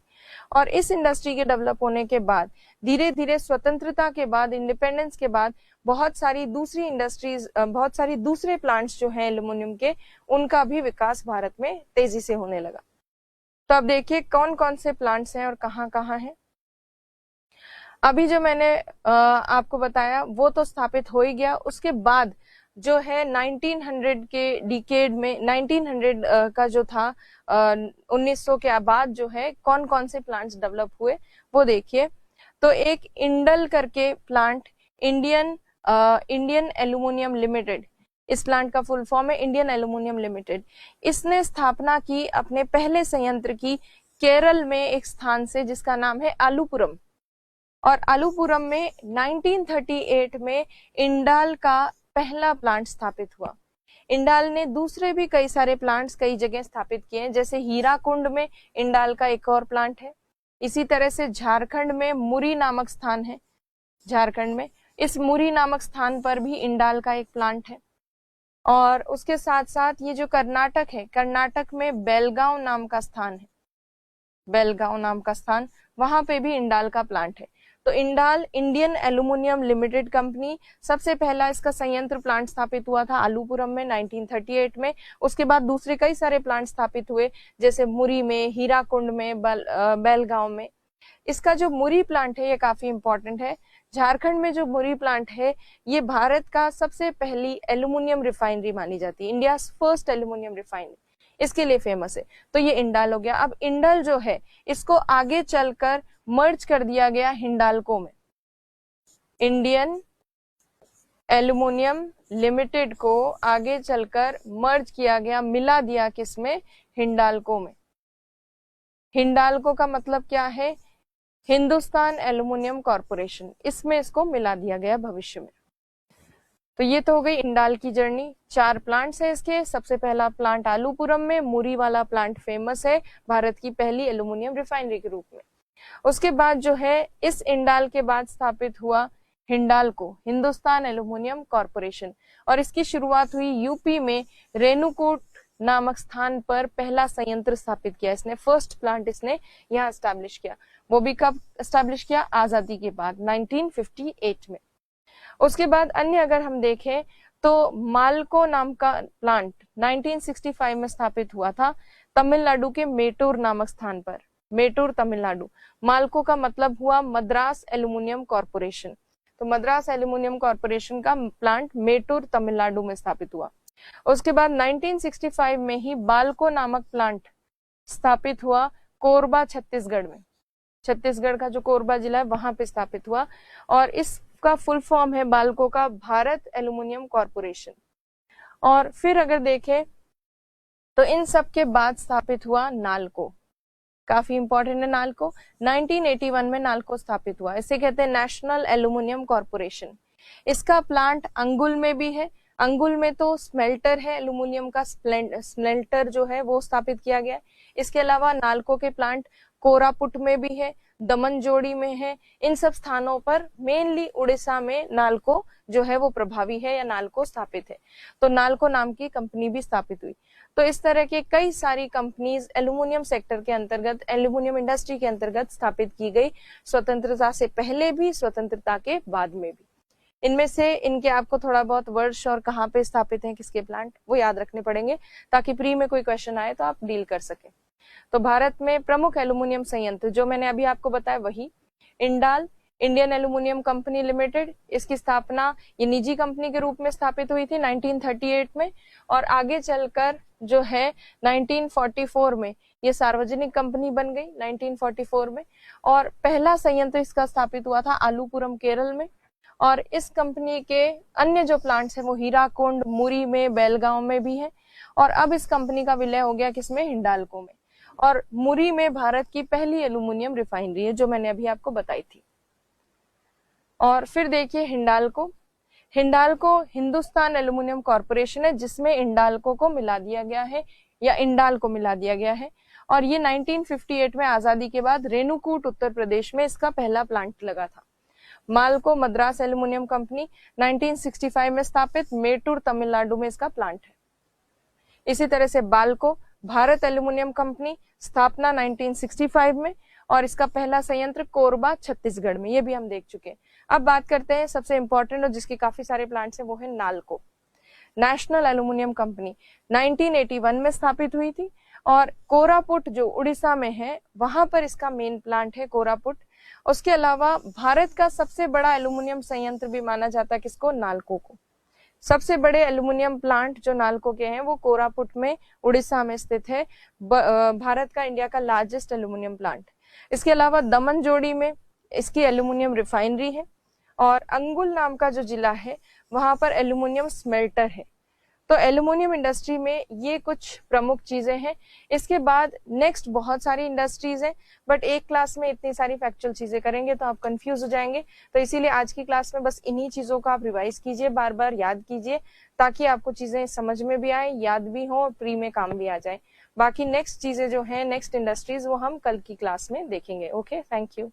और इस इंडस्ट्री के डेवलप होने के बाद धीरे धीरे स्वतंत्रता के बाद, इंडिपेंडेंस के बाद बहुत सारी दूसरी इंडस्ट्रीज, बहुत सारी दूसरे प्लांट्स जो हैं एल्यूमिनियम के, उनका भी विकास भारत में तेजी से होने लगा। तो अब देखिए कौन कौन से प्लांट्स हैं और कहाँ कहाँ हैं। अभी जो मैंने आपको बताया वो तो स्थापित हो ही गया। उसके बाद जो है 1900 के डिकेड में, 1900 का जो था 1900 के बाद जो है कौन कौन से प्लांट्स डेवलप हुए वो देखिए। तो एक इंडल करके प्लांट, इंडियन एल्यूमिनियम लिमिटेड, इस प्लांट का फुल फॉर्म है इंडियन एल्यूमिनियम लिमिटेड। इसने स्थापना की अपने पहले संयंत्र की केरल में एक स्थान से जिसका नाम है आलूपुरम। और आलूपुरम में 1938 में इंडाल का पहला प्लांट स्थापित हुआ। इंडाल ने दूसरे भी कई सारे प्लांट्स कई जगह स्थापित किए हैं, जैसे हीराकुंड में इंडाल का एक और प्लांट है। इसी तरह से झारखंड में मुरी नामक स्थान है, झारखंड में इस मुरी नामक स्थान पर भी इंडाल का एक प्लांट है। और उसके साथ साथ ये जो कर्नाटक है, कर्नाटक में बेलगांव नाम का स्थान है, बेलगांव नाम का स्थान, वहां पे भी इंडाल का प्लांट है। तो Indal Indian aluminium limited company, सबसे पहला इसका संयंत्र प्लांट स्थापित हुआ था आलूपुरम में 1938 में। उसके बाद दूसरे कई सारे प्लांट स्थापित हुए, जैसे मुरी में, हीराकुंड में, बेलगांव में। इसका जो मुरी प्लांट है ये काफी इंपॉर्टेंट है। झारखंड में जो मुरी प्लांट है ये भारत का सबसे पहली एल्यूमिनियम रिफाइनरी मानी जाती है, इंडिया फर्स्ट एल्यूमिनियम रिफाइनरी, इसके लिए फेमस है। तो ये इंडाल हो गया। अब इंडल जो है इसको आगे चलकर मर्ज कर दिया गया हिंडाल्को में। इंडियन एल्यूमिनियम लिमिटेड को आगे चलकर मर्ज किया गया, मिला दिया किसमें? हिंडाल्को में। हिंडाल्को का मतलब क्या है? हिंदुस्तान एल्यूमिनियम कॉरपोरेशन, इसमें इसको मिला दिया गया भविष्य में। तो ये तो हो गई इंडाल की जर्नी। 4 प्लांट्स है इसके। सबसे पहला प्लांट आलूपुरम में, मुरी वाला प्लांट फेमस है भारत की पहली एल्यूमिनियम रिफाइनरी के रूप में। उसके बाद जो है इस इंडाल के बाद स्थापित हुआ हिंडाल्को, हिंदुस्तान एल्यूमिनियम कॉरपोरेशन, और इसकी शुरुआत हुई यूपी में रेणुकूट नामक स्थान पर पहला संयंत्र स्थापित किया इसने, फर्स्ट प्लांट इसने यहाँ एस्टैब्लिश किया। वो भी कब एस्टैब्लिश किया? आजादी के बाद 1958 में। उसके बाद अन्य अगर हम देखें तो मालको नाम का प्लांट 1965 में स्थापित हुआ था तमिलनाडु के मेटूर नामक स्थान पर, मेटूर तमिलनाडु। मालको का मतलब हुआ मद्रास एल्यूमिनियम कॉरपोरेशन, तो मद्रास एल्यूमिनियम कॉरपोरेशन का प्लांट मेटूर तमिलनाडु में स्थापित हुआ। उसके बाद 1965 में ही बाल्को नामक प्लांट स्थापित हुआ कोरबा छत्तीसगढ़ में, छत्तीसगढ़ का जो कोरबा जिला है वहां पे स्थापित हुआ, और इसका फुल फॉर्म है बाल्को का भारत एल्यूमिनियम कॉरपोरेशन। और फिर अगर देखें तो इन सब के बाद स्थापित हुआ नालको, काफी इंपॉर्टेंट है नालको। 1981 में नालको स्थापित हुआ, इसे कहते हैं नेशनल एल्यूमिनियम कॉरपोरेशन। इसका प्लांट अंगुल में भी है। अंगुल में तो स्मेल्टर है एल्यूमिनियम का, स्मेल्टर जो है वो स्थापित किया गया है। इसके अलावा नालको के प्लांट कोरापुट में भी है, दमनजोड़ी में है। इन सब स्थानों पर मेनली उड़ीसा में नालको जो है वो प्रभावी है या नालको स्थापित है। तो नालको नाम की कंपनी भी स्थापित हुई। तो इस तरह के कई सारी कंपनीज एल्यूमिनियम सेक्टर के अंतर्गत, एल्यूमिनियम इंडस्ट्री के अंतर्गत स्थापित की गई, स्वतंत्रता से पहले भी, स्वतंत्रता के बाद में भी। इनमें से इनके आपको थोड़ा बहुत वर्ष और कहाँ पे स्थापित हैं किसके प्लांट वो याद रखने पड़ेंगे, ताकि प्री में कोई क्वेश्चन आए तो आप डील कर सके। तो भारत में प्रमुख एल्यूमिनियम संयंत्र जो मैंने अभी आपको बताया वही Indal, Indian aluminium company limited, इसकी स्थापना ये निजी कंपनी के रूप में स्थापित हुई थी 1938 में, और आगे चलकर जो है 1944 में ये सार्वजनिक कंपनी बन गई 1944 में। और पहला संयंत्र इसका स्थापित हुआ था आलूपुरम केरल में। और इस कंपनी के अन्य जो प्लांट्स हैं वो हीराकुंड, मुरी में, बेलगांव में भी है। और अब इस कंपनी का विलय हो गया किसमें? हिंडाल्को में। और मुरी में भारत की पहली एल्यूमिनियम रिफाइनरी है जो मैंने अभी आपको बताई थी। और फिर देखिए हिंडाल्को, हिंडाल्को हिंदुस्तान एल्यूमिनियम कॉरपोरेशन है जिसमें इंडाल्को को मिला दिया गया है या इंडाल को मिला दिया गया है। और ये 1958 में आजादी के बाद रेणुकूट उत्तर प्रदेश में इसका पहला प्लांट लगा था। मालको मद्रास एल्यूमिनियम कंपनी 1965 में स्थापित, मेटूर तमिलनाडु में इसका प्लांट है। इसी तरह से बाल्को भारत एल्यूमिनियम कंपनी, स्थापना 1965 में, और इसका पहला संयंत्र कोरबा छत्तीसगढ़ में, ये भी हम देख चुके हैं। अब बात करते हैं सबसे इंपॉर्टेंट और जिसकी काफी सारे प्लांट्स हैं, वो है नालको, नेशनल एल्यूमिनियम कंपनी, 1981 में स्थापित हुई थी, और कोरापुट जो उड़ीसा में है वहां पर इसका मेन प्लांट है, कोरापुट। उसके अलावा भारत का सबसे बड़ा एल्यूमिनियम संयंत्र भी माना जाता है किसको, नालको को। सबसे बड़े एल्यूमिनियम प्लांट जो नालको के हैं वो कोरापुट में उड़ीसा में स्थित है, भारत का, इंडिया का लार्जेस्ट एल्यूमिनियम प्लांट। इसके अलावा दमन जोड़ी में इसकी एल्यूमिनियम रिफाइनरी है, और अंगुल नाम का जो जिला है वहां पर एल्यूमिनियम स्मेल्टर है। तो एल्यूमिनियम इंडस्ट्री में ये कुछ प्रमुख चीजें हैं। इसके बाद नेक्स्ट बहुत सारी इंडस्ट्रीज हैं, बट एक क्लास में इतनी सारी फैक्चुअल चीजें करेंगे तो आप कंफ्यूज हो जाएंगे। तो इसीलिए आज की क्लास में बस इन्हीं चीजों को आप रिवाइज कीजिए, बार बार याद कीजिए, ताकि आपको चीजें समझ में भी आए, याद भी हो, प्री में काम भी आ जाए। बाकी नेक्स्ट चीजें जो है, नेक्स्ट इंडस्ट्रीज, वो हम कल की क्लास में देखेंगे। Okay, thank you.